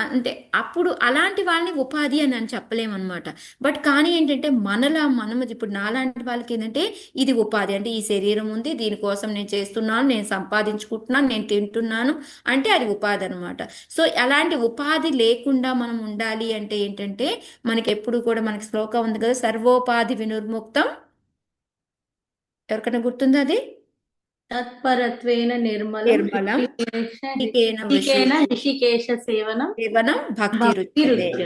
A: అంటే అప్పుడు అలాంటి వాళ్ళని ఉపాధి అని చెప్పలేమన్నమాట. బట్ కానీ ఏంటంటే మనం ఇప్పుడు నాలాంటి వాళ్ళకి ఏంటంటే ఇది ఉపాధి, అంటే ఈ శరీరం ఉంది, దీనికోసం నేను చేస్తున్నాను, నేను సంపాదించుకుంటున్నాను, నేను తింటున్నాను, అంటే అది ఉపాధి అనమాట. సో అలాంటి ఉపాధి లేకుండా మనం ఉండాలి అంటే ఏంటంటే, మనకి ఎప్పుడు కూడా మనకి శ్లోకం ఉంది కదా, సర్వోపాధి వినుర్ముక్తం. ఎవరికైనా గుర్తుందా అది?
E: తత్పరత్వేన నిర్మలం
A: హికేన
E: హికేన ఋషికేశ సేవనం
A: సేవనం భక్తి
E: భక్తి
A: రుచ్యతే.
E: రుచ్యతే.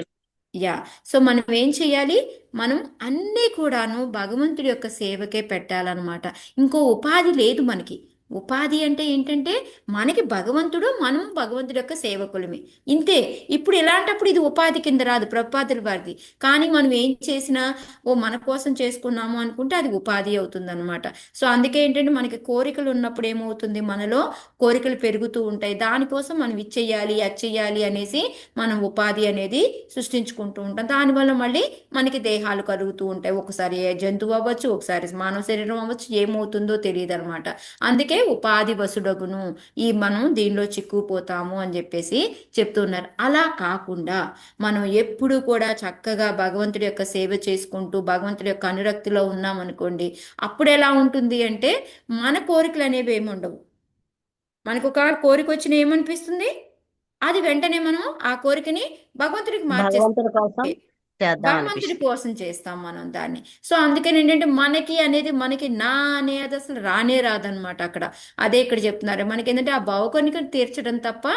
A: యా. సో మనం ఏం చేయాలి? మనం అన్నీ కూడాను భగవంతుడి యొక్క సేవకే పెట్టాలన్నమాట. ఇంకో ఉపాధి లేదు మనకి. ఉపాధి అంటే ఏంటంటే మనకి భగవంతుడు, మనం భగవంతుడి యొక్క సేవకులమే, ఇంతే. ఇప్పుడు ఇలాంటప్పుడు ఇది ఉపాధి కింద రాదు ప్రభుపాదుల వారిది. కానీ మనం ఏం చేసినా ఓ మన కోసం చేసుకున్నాము అనుకుంటే అది ఉపాధి అవుతుంది అనమాట. సో అందుకే ఏంటంటే మనకి కోరికలు ఉన్నప్పుడు ఏమవుతుంది, మనలో కోరికలు పెరుగుతూ ఉంటాయి. దానికోసం మనం ఇది చెయ్యాలి అది చెయ్యాలి అనేసి మనం ఉపాధి అనేది సృష్టించుకుంటూ ఉంటాం. దానివల్ల మళ్ళీ మనకి దేహాలు కలుగుతూ ఉంటాయి. ఒకసారి ఏ జంతువు అవ్వచ్చు, ఒకసారి మానవ శరీరం అవ్వచ్చు, ఏమవుతుందో తెలియదు అనమాట. అందుకే ఉపాధి వసుడగును, ఈ మనం దీనిలో చిక్కుపోతాము అని చెప్పేసి చెప్తున్నారు. అలా కాకుండా మనం ఎప్పుడు కూడా చక్కగా భగవంతుడి యొక్క సేవ చేసుకుంటూ భగవంతుడి యొక్క అనురక్తిలో ఉన్నాం అనుకోండి, అప్పుడు ఎలా ఉంటుంది అంటే మన కోరికలు అనేవి ఏమి ఉండవు. మనకు ఒక కోరిక వచ్చిన ఏమనిపిస్తుంది, అది వెంటనే మనం ఆ కోరికని భగవంతుడికి
D: భగవంతుడి కోసం
A: మార్చేస్తాం,
D: చేద్దాం
A: భగవంతుడి
D: అనిపిస్తుంది.
A: కోసం చేస్తాం మనం దాన్ని. సో అందుకని ఏంటంటే మనకి అనేది మనకి నా అనేది అసలు రానే రాదనమాట అక్కడ. అదే ఇక్కడ చెప్తున్నారు మనకి ఏంటంటే ఆ భావకోరికను తీర్చడం తప్ప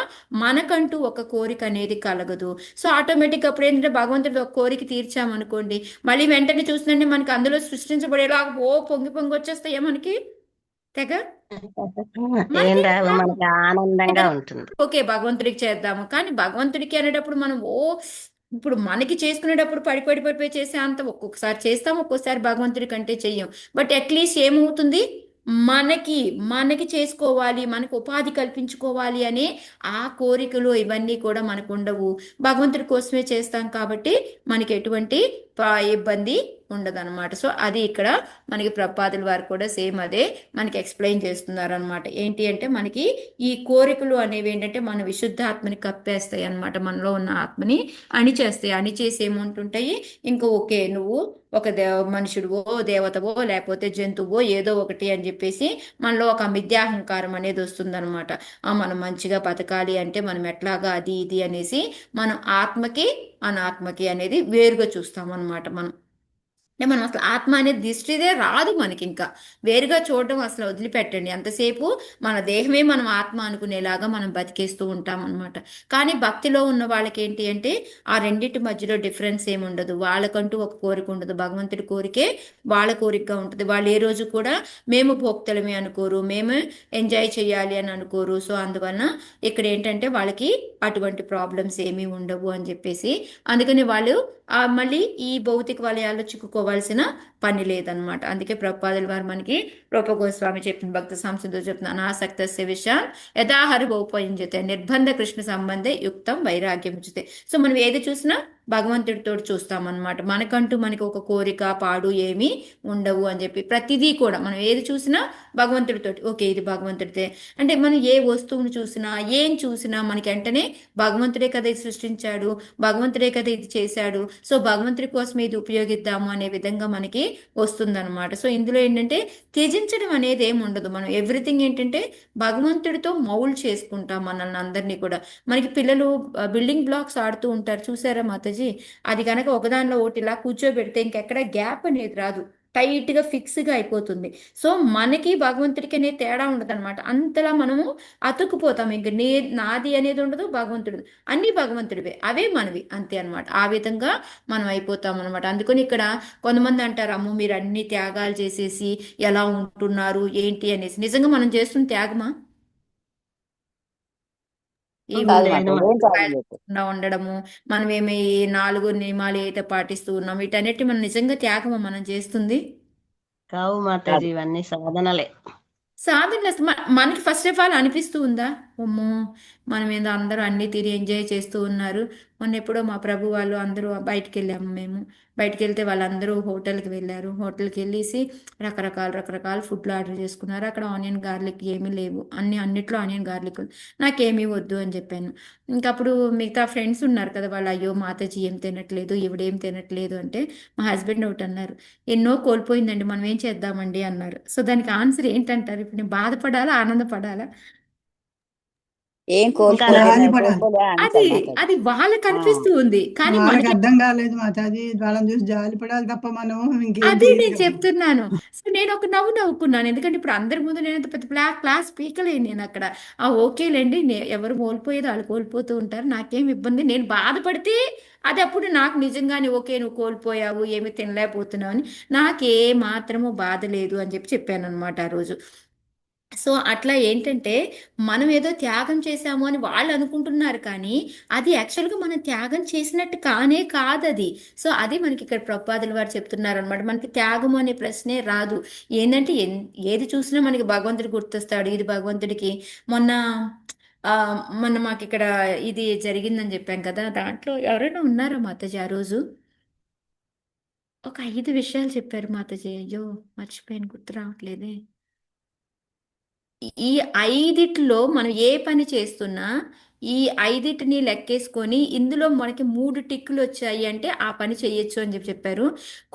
A: మనకంటూ ఒక కోరిక అనేది కలగదు. సో ఆటోమేటిక్ అప్పుడు ఏంటంటే భగవంతుడి ఒక కోరిక తీర్చామనుకోండి, మళ్ళీ వెంటనే చూస్తుంటే మనకి అందులో సృష్టించబడేలా ఓ పొంగి పొంగి వచ్చేస్తాయా మనకి తెగ
D: ఏం
A: మనకి
D: రావు,
A: రాదు.
D: మనకి ఆనందంగా ఉంటుంది.
A: ఓకే భగవంతుడికి చేద్దాము, కానీ భగవంతుడికి అనేటప్పుడు మనం ఇప్పుడు మనకి చేసుకునేటప్పుడు పడి పడి పడిపోయి చేసే అంత ఒక్కొక్కసారి చేస్తాం, ఒక్కొక్కసారి భగవంతుడి కంటే చెయ్యం. బట్ అట్లీస్ట్ ఏమవుతుంది, మనకి మనకి చేసుకోవాలి, మనకు ఉపాధి కల్పించుకోవాలి అనే ఆ కోరికలు ఇవన్నీ కూడా మనకు ఉండవు. భగవంతుడి కోసమే చేస్తాం కాబట్టి మనకి ఎటువంటి ఇబ్బంది ఉండదన్నమాట. సో అది ఇక్కడ మనకి ప్రభుపాదుల వారు కూడా సేమ్ అదే మనకి ఎక్స్ప్లెయిన్ చేస్తున్నారు అనమాట. ఏంటి అంటే మనకి ఈ కోరికలు అనేవి ఏంటంటే మన విశుద్ధాత్మని కప్పేస్తాయి అనమాట, మనలో ఉన్న ఆత్మని అణిచేస్తాయి. అణిచేసి ఏముంటుంటాయి, ఇంకా ఓకే నువ్వు ఒక మనుషుడువో దేవతవో లేకపోతే జంతువో ఏదో ఒకటి అని చెప్పేసి మనలో ఒక మిథ్యాహంకారం అనేది వస్తుందన్నమాట. మనం మంచిగా బతకాలి అంటే మనం ఎట్లాగా అది ఇది అనేసి మనం ఆత్మకి అనాత్మకి అనేది వేరుగా చూస్తాం అనమాట. మనం అంటే మనం అసలు ఆత్మ అనేది దృష్టిదే రాదు మనకి, ఇంకా వేరుగా చూడడం అసలు వదిలిపెట్టండి. అంతసేపు మన దేహమే మనం ఆత్మ అనుకునేలాగా మనం బతికేస్తూ ఉంటాం అనమాట. కానీ భక్తిలో ఉన్న వాళ్ళకి ఏంటి అంటే ఆ రెండింటి మధ్యలో డిఫరెన్స్ ఏమి ఉండదు. వాళ్ళకంటూ ఒక కోరిక ఉండదు, భగవంతుడి కోరికే వాళ్ళ కోరికగా ఉంటుంది. వాళ్ళు ఏ రోజు కూడా మేము భోక్తలమే అనుకోరు, మేము ఎంజాయ్ చేయాలి అని అనుకోరు. సో అందువలన ఇక్కడ ఏంటంటే వాళ్ళకి అటువంటి ప్రాబ్లమ్స్ ఏమీ ఉండవు అని చెప్పేసి, అందుకని వాళ్ళు మళ్ళీ ఈ భౌతిక వలయాల్లో చిక్కుకోవాల్సిన పని లేదనమాట. అందుకే ప్రభుపాదుల వారు మనకి రూపగోస్వామి చెప్పిన భక్త సంసిద్ధులు చెప్తున్న అనాసక్తస్య విషయాన్ యథాహరి ఉపయుంజతే నిర్బంధ కృష్ణ సంబంధే యుక్తం వైరాగ్యం ఉచితే. సో మనం ఏది చూసినా భగవంతుడితో చూస్తామన్నమాట. మనకంటూ మనకి ఒక కోరిక పాడు ఏమీ ఉండవు అని చెప్పి ప్రతిదీ కూడా మనం ఏది చూసినా భగవంతుడితోటి, ఓకే ఇది భగవంతుడితే అంటే మనం ఏ వస్తువును చూసినా ఏం చూసినా మనకి వెంటనే భగవంతుడే కదా ఇది సృష్టించాడు, భగవంతుడే కదా ఇది చేశాడు, సో భగవంతుడి కోసం ఇది ఉపయోగిద్దాము అనే విధంగా మనకి వస్తుందన్నమాట. సో ఇందులో ఏంటంటే త్యజించడం అనేది ఏమి ఉండదు. మనం ఎవ్రీథింగ్ ఏంటంటే భగవంతుడితో మౌల్డ్ చేసుకుంటాం మనల్ని అందరినీ కూడా. మనకి పిల్లలు బిల్డింగ్ బ్లాక్స్ ఆడుతూ ఉంటారు చూసారా మాతాజీ, అది కనుక ఒకదానిలో ఒకటి ఇలా కూర్చోబెడితే ఇంకెక్కడ గ్యాప్ అనేది రాదు, టైట్ గా ఫిక్స్ గా అయిపోతుంది. సో మనకి భగవంతుడికి అనేది తేడా ఉండదు అనమాట. అంతలా మనము అతుక్కుపోతాం, ఇంక నాది అనేది ఉండదు, భగవంతుడు అన్ని భగవంతుడివే, అవే మనవి అంతే అనమాట. ఆ విధంగా మనం అయిపోతాం అనమాట. అందుకని ఇక్కడ కొంతమంది అంటారు అమ్మో మీరు అన్ని త్యాగాలు చేసేసి ఎలా ఉంటున్నారు ఏంటి అనేసి. నిజంగా మనం చేస్తున్న త్యాగమా? ఈ
C: కాదు
D: లేదు
C: మాతాజీ, ఏం
D: మరి.
C: కాదు లేదు.
A: ఉండకుండా ఉండడము, మనం ఏమి ఈ 4 నియమాలు అయితే పాటిస్తూ ఉన్నాం, వీటన్నిటి మనం నిజంగా త్యాగమా మనం చేస్తుంది?
D: కావు
C: కాదు.
D: మాతాజీ, ఇవన్నీ సాధనలే.
A: సాధన అసలు మనకి ఫస్ట్ ఆఫ్ ఆల్ అనిపిస్తూ ఉందా, అమ్మో మనం ఏదో అందరూ అన్ని తీరి ఎంజాయ్ చేస్తూ ఉన్నారు. మొన్న ఎప్పుడో మా ప్రభు వాళ్ళు అందరూ బయటికి వెళ్ళాము మేము. బయటికి వెళ్తే వాళ్ళందరూ హోటల్కి వెళ్ళారు. హోటల్కి వెళ్ళేసి రకరకాల ఫుడ్లు ఆర్డర్ చేసుకున్నారు. అక్కడ ఆనియన్ గార్లిక్ ఏమీ లేవు, అన్నిట్లో ఆనియన్ గార్లిక్ ఉంది. నాకేమీ వద్దు అని చెప్పాను. ఇంకప్పుడు మిగతా ఫ్రెండ్స్ ఉన్నారు కదా, వాళ్ళు అయ్యో మాతాజీ ఏం తినట్లేదు ఈవిడేం తినట్లేదు అంటే మా హస్బెండ్ ఒకటి అన్నారు, ఎన్నో కోల్పోయిందండి మనం ఏం చేద్దామండి అన్నారు. సో దానికి ఆన్సర్ ఏంటంటారు? ఇప్పుడు నేను బాధపడాలా ఆనందపడాలా?
F: ఏం
D: ఇంకా
F: కోల్పోలే
E: జాలి
F: మేము
E: పడాలి.
F: కోల్పోలే
A: అది
F: అంటారు మాతాజీ.
A: అది వాళ్ళకి
F: ఆ,
A: అనిపిస్తూ ఉంది కానీ
E: వాళ్ళకి
A: మనకి
E: అర్థం కాలేదు మాతాజీ, వాళ్ళని చూసి జాలి పడాలి తప్ప మనం ఇంకేం
A: అదే నేను
E: చేయలేము.
A: చెప్తున్నాను. సో నేను ఒక నవ్వు నవ్వుకున్నాను. ఎందుకంటే ఇప్పుడు అందరి ముందు నేను అంత పెద్ద క్లాస్ పీకలేను నేను అక్కడ. ఓకేలేండి, ఎవరు కోల్పోయేది వాళ్ళు కోల్పోతూ ఉంటారు. నాకేం ఇబ్బంది, నేను బాధపడితే అది అప్పుడు నాకు నిజంగానే ఓకే నువ్వు కోల్పోయావు ఏమి తినలేకపోతున్నావు అని నాకే మాత్రము బాధ లేదు అని చెప్పాను అనమాట ఆ రోజు. సో అట్లా ఏంటంటే మనం ఏదో త్యాగం చేశాము అని వాళ్ళు అనుకుంటున్నారు కానీ అది యాక్చువల్గా మనం త్యాగం చేసినట్టు కానే కాదు అది. సో అది మనకి ఇక్కడ ప్రపాదులు వారు చెప్తున్నారు అనమాట. మనకి త్యాగం అనే ప్రశ్నే రాదు. ఏంటంటే ఏది చూసినా మనకి భగవంతుడు గుర్తొస్తాడు. ఇది భగవంతుడికి మొన్న ఆ మొన్న మాకు ఇక్కడ ఇది జరిగిందని చెప్పాం కదా, దాంట్లో ఎవరైనా ఉన్నారా మాతాజీ ఆ రోజు? ఒక 5 విషయాలు చెప్పారు మాతాజీ. అయ్యో మర్చిపోయాను, గుర్తు రావట్లేదే. ఈ ఐదిట్లో మనం ఏ పని చేస్తున్నా ఈ ఐదిటిని లెక్కేసుకొని ఇందులో మనకి 3 టిక్కులు వచ్చాయి అంటే ఆ పని చేయొచ్చు అని చెప్పారు.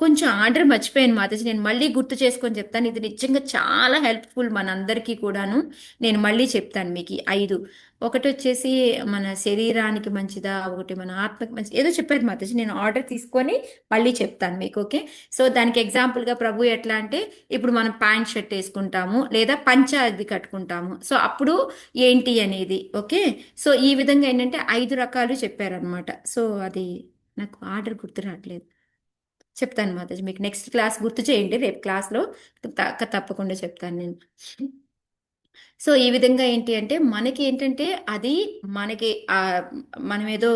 A: కొంచెం ఆర్డర్ మర్చిపోయాను మాతాజీ, నేను మళ్ళీ గుర్తు చేసుకొని చెప్తాను. ఇది నిజంగా చాలా హెల్ప్ఫుల్ మనందరికీ కూడాను. నేను మళ్ళీ చెప్తాను మీకు ఈ 5. ఒకటి వచ్చేసి మన శరీరానికి మంచిదా, ఒకటి మన ఆత్మకి మంచిది, ఏదో చెప్పారు మాతాజీ. నేను ఆర్డర్ తీసుకొని మళ్ళీ చెప్తాను మీకు. ఓకే. సో దానికి ఎగ్జాంపుల్గా ప్రభు ఎట్లా అంటే ఇప్పుడు మనం ప్యాంట్ షర్ట్ వేసుకుంటాము లేదా పంచాది కట్టుకుంటాము. సో అప్పుడు ఏంటి అనేది. ఓకే. సో ఈ విధంగా ఏంటంటే 5 రకాలు చెప్పారనమాట. సో అది నాకు ఆర్డర్ గుర్తు రావట్లేదు, చెప్తాను మాతాజీ మీకు. నెక్స్ట్ క్లాస్ గుర్తు చేయండి, రేపు క్లాస్లో తప్పకుండా చెప్తాను నేను. సో ఈ విధంగా ఏంటి అంటే మనకి ఏంటంటే అది మనకి మనం ఏదో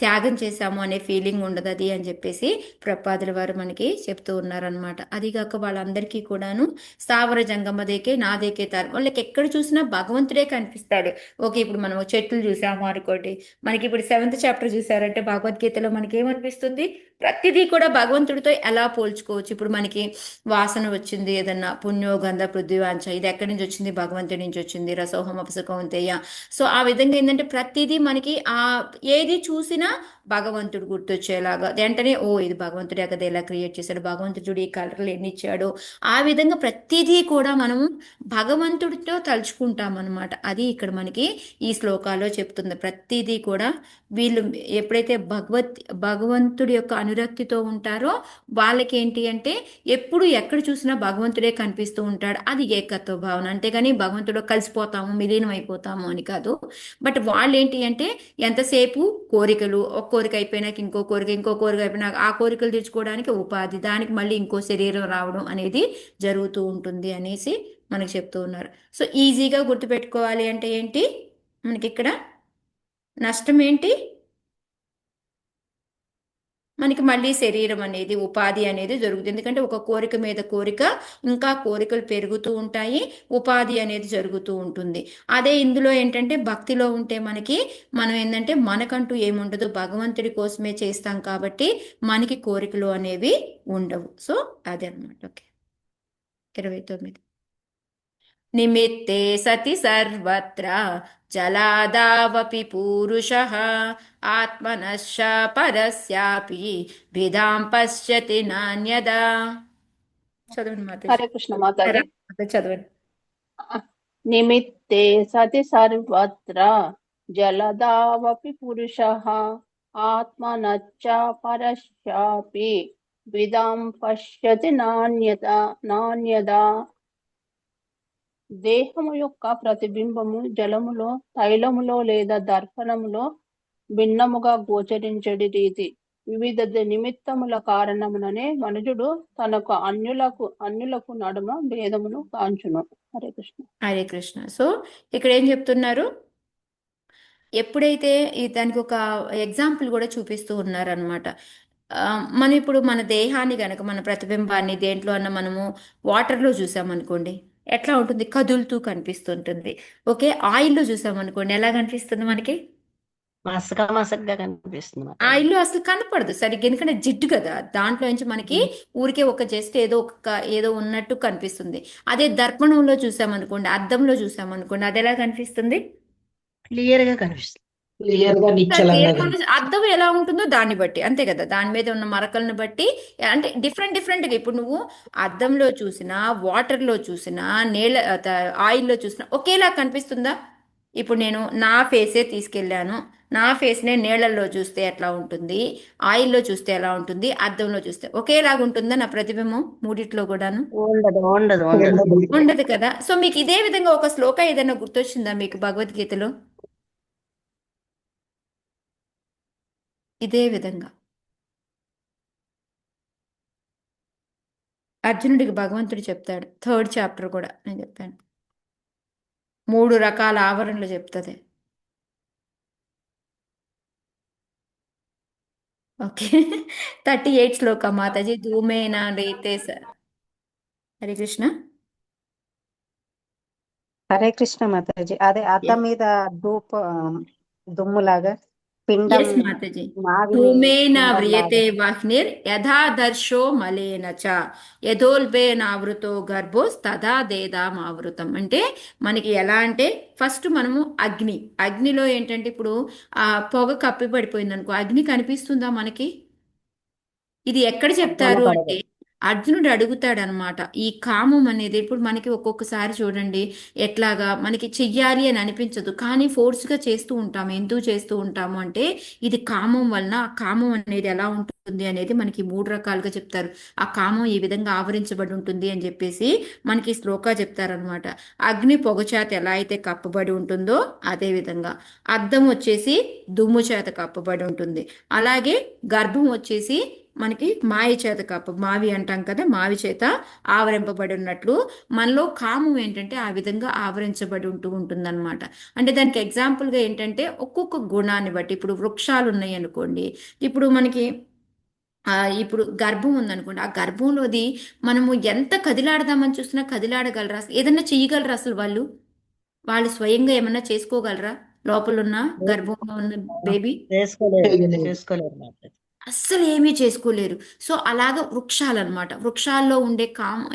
A: త్యాగం చేశాము అనే ఫీలింగ్ ఉండదు అది అని చెప్పేసి ప్రపాదుల వారు మనకి చెప్తూ ఉన్నారనమాట. అదిగాక వాళ్ళందరికీ కూడాను స్థావర జంగమదేకే నాదేకే తారు, వాళ్ళకి ఎక్కడ చూసినా భగవంతుడే కనిపిస్తాడు. ఓకే. ఇప్పుడు మనం చెట్లు చూసాము అనుకోండి, మనకి ఇప్పుడు 7th చాప్టర్ చూసారంటే భగవద్గీతలో మనకి ఏమనిపిస్తుంది, ప్రతిదీ కూడా భగవంతుడితో ఎలా పోల్చుకోవచ్చు. ఇప్పుడు మనకి వాసన వచ్చింది, ఏదన్నా పుణ్యోగంధ పృథ్వీవాంఛ, ఇది ఎక్కడి నుంచి వచ్చింది, భగవంతుడి నుంచి వచ్చింది, రసోహం అపస కౌంతేయ. సో ఆ విధంగా ఏంటంటే ప్రతిదీ మనకి ఏది చూసినా భగవంతుడు గుర్తొచ్చేలాగా వెంటనే ఇది భగవంతుడే కదా ఎలా క్రియేట్ చేశాడు, భగవంతుడు ఈ కలర్లు ఎన్ని ఇచ్చాడు, ఆ విధంగా ప్రతిదీ కూడా మనము భగవంతుడితో తలుచుకుంటాం అనమాట. అది ఇక్కడ మనకి ఈ శ్లోకాల్లో చెప్తుంది. ప్రతిదీ కూడా వీళ్ళు ఎప్పుడైతే భగవంతుడి యొక్క అనురక్తితో ఉంటారో వాళ్ళకి ఏంటి అంటే ఎప్పుడు ఎక్కడ చూసినా భగవంతుడే కనిపిస్తూ ఉంటాడు. అది ఏకత్వ భావన. అంతేగాని భగవంతుడు కలిసిపోతాము విలీనం అయిపోతాము అని కాదు. బట్ వాళ్ళు ఏంటి అంటే ఎంతసేపు కోరికలు, ఒక కోరిక అయిపోయినాక ఇంకో కోరిక, ఇంకో కోరిక అయిపోయినాక ఆ కోరికలు తెచ్చుకోవడానికి ఉపాధి, దానికి మళ్ళీ ఇంకో శరీరం రావడం అనేది జరుగుతూ ఉంటుంది అనేసి మనకు చెప్తూ ఉన్నారు. సో ఈజీగా గుర్తుపెట్టుకోవాలి అంటే ఏంటి, మనకి ఇక్కడ నష్టం ఏంటి, మనకి మళ్ళీ శరీరం అనేది ఉపాధి అనేది జరుగుతుంది. ఎందుకంటే ఒక కోరిక మీద కోరిక, ఇంకా కోరికలు పెరుగుతూ ఉంటాయి, ఉపాధి అనేది జరుగుతూ ఉంటుంది. అదే ఇందులో ఏంటంటే భక్తిలో ఉంటే మనం ఏంటంటే మనకంటూ ఏముండదు, భగవంతుడి కోసమే చేస్తాం కాబట్టి మనకి కోరికలు అనేవి ఉండవు. సో అదే అనమాట. ఓకే. 29. నిమిత్తే సతి సర్వత్ర జలాదావపి పూరుషః ఆత్మనశ్చ పరస్యాపి విదాం పశ్యతి నాన్యదా. చదవండి మాతాజీ.
G: హరే కృష్ణ మాతాజీ.
A: చదవండి.
G: నిమిత్తే సతి సర్వత్ర జలదావపి పురుషః ఆత్మనచ్చ పరస్యాపి విదాం పశ్యతి నాన్యదా. దేహము యొక్క ప్రతిబింబము జలములో, తైలములో లేదా దర్పణములో భిన్నముగా గోచరించడి రీతి వివిధ నిమిత్తముల కారణముననే మనుజుడు తనకు అన్యులకు నడుమ భేదమును కాంచును. హరే కృష్ణ.
A: హరే కృష్ణ. సో ఇక్కడ ఏం చెప్తున్నారు, ఎప్పుడైతే దానికి ఒక ఎగ్జాంపుల్ కూడా చూపిస్తూ ఉన్నారనమాట. మనం ఇప్పుడు మన దేహాన్ని కనుక మన ప్రతిబింబాన్ని దేంట్లో అన్న మనము వాటర్లో చూసామనుకోండి ఎట్లా ఉంటుంది, కదులుతూ కనిపిస్తుంటుంది. ఓకే. ఆయిల్లో చూసామనుకోండి ఎలా కనిపిస్తుంది మనకి,
D: మసకగా కనిపిస్తుంది మాతాజీ.
A: ఆయిల్లో అసలు కనపడదు సరిగ్గా, ఎందుకంటే జిడ్డు కదా, దాంట్లో నుంచి మనకి ఊరికే ఒక జస్ట్ ఏదో ఉన్నట్టు కనిపిస్తుంది. అదే దర్పణంలో చూసామనుకోండి, అద్దంలో చూసామనుకోండి, అది ఎలా కనిపిస్తుంది,
D: క్లియర్ గా కనిపిస్తుంది.
E: క్లియర్ గా నిశ్చలంగా
A: అద్దం ఎలా ఉంటుందో దాన్ని బట్టి, అంతే కదా, దాని మీద ఉన్న మరకలను బట్టి అంటే డిఫరెంట్గా. ఇప్పుడు నువ్వు అద్దంలో చూసినా, వాటర్లో చూసినా, ఆయిల్లో చూసినా ఒకేలా కనిపిస్తుందా, ఇప్పుడు నేను నా ఫేసే తీసుకెళ్ళాను. నా ఫేస్నే నీళ్ళల్లో చూస్తే ఎట్లా ఉంటుంది, ఆయిల్లో చూస్తే ఎలా ఉంటుంది, అద్దంలో చూస్తే ఒకేలాగా ఉంటుందా నా ప్రతిబింబం మూడిట్లో కూడాను?
D: ఉండదు ఉండదు ఉండదు.
A: ఉండదు కదా. సో మీకు ఇదే విధంగా ఒక శ్లోక ఏదైనా గుర్తొచ్చిందా మీకు భగవద్గీతలో? ఇదే విధంగా అర్జునుడికి భగవంతుడు చెప్తాడు. 3rd చాప్టర్ కూడా నేను చెప్పాను. 3 రకాల ఆవరణలు చెప్తుంది. ఓకే. 38 శ్లోక మాతాజీ ధూమేన రేతే హరే కృష్ణ.
F: హరే కృష్ణ మాతాజీ. అదే అద్దం మీద దుమ్ములాగా పిండం
A: ఎస్ మాతాజీ.
F: మావిని
A: ధూమేన వ్రియతే
F: పిండంలాగా.
A: వహ్నిర్ యథాదర్శో మలేన చ యథోల్బేనావృతో గర్భోస్ తదా దేదామావృతం. అంటే మనకి ఎలా అంటే ఫస్ట్ మనము అగ్నిలో ఏంటంటే ఇప్పుడు ఆ పొగ కప్పి పడిపోయింది అనుకో, అగ్ని కనిపిస్తుందా మనకి? ఇది ఎక్కడ చెప్తారు
F: కనపడదు.
A: అంటే అర్జునుడు అడుగుతాడు అనమాట. ఈ కామం అనేది ఇప్పుడు మనకి ఒక్కొక్కసారి చూడండి ఎట్లాగా మనకి చెయ్యాలి అని అనిపించదు, కానీ ఫోర్స్గా చేస్తూ ఉంటాము. ఎందుకు చేస్తూ ఉంటాము అంటే ఇది కామం వలన. ఆ కామం అనేది ఎలా ఉంటుంది అనేది మనకి 3 రకాలుగా చెప్తారు. ఆ కామం ఈ విధంగా ఆవరించబడి ఉంటుంది అని చెప్పేసి మనకి శ్లోకా చెప్తారనమాట. అగ్ని పొగ చేత ఎలా అయితే కప్పబడి ఉంటుందో అదే విధంగా అద్దం వచ్చేసి దుమ్ము చేత కప్పబడి ఉంటుంది. అలాగే గర్భం వచ్చేసి మనకి మాయ చేత మావి అంటాం కదా, మావి చేత ఆవరింపబడి ఉన్నట్లు మనలో కామం ఏంటంటే ఆ విధంగా ఆవరించబడి ఉంటుందన్నమాట. అంటే దానికి ఎగ్జాంపుల్గా ఏంటంటే ఒక్కొక్క గుణాన్ని బట్టి ఇప్పుడు వృక్షాలు ఉన్నాయి అనుకోండి. ఇప్పుడు మనకి ఇప్పుడు గర్భం ఉందనుకోండి, ఆ గర్భంలోది మనము ఎంత కదిలాడదామని చూసినా కదిలాడగలరా? ఏదన్నా చెయ్యగలరా అసలు వాళ్ళు? వాళ్ళు స్వయంగా ఏమన్నా చేసుకోగలరా? లోపల ఉన్న గర్భంలో ఉన్న బేబీ
D: చేసుకోలేరు చేసుకోలేరు మాతాజీ.
A: అస్సలు ఏమీ చేసుకోలేరు. సో అలాగ వృక్షాలన్నమాట. వృక్షాల్లో ఉండే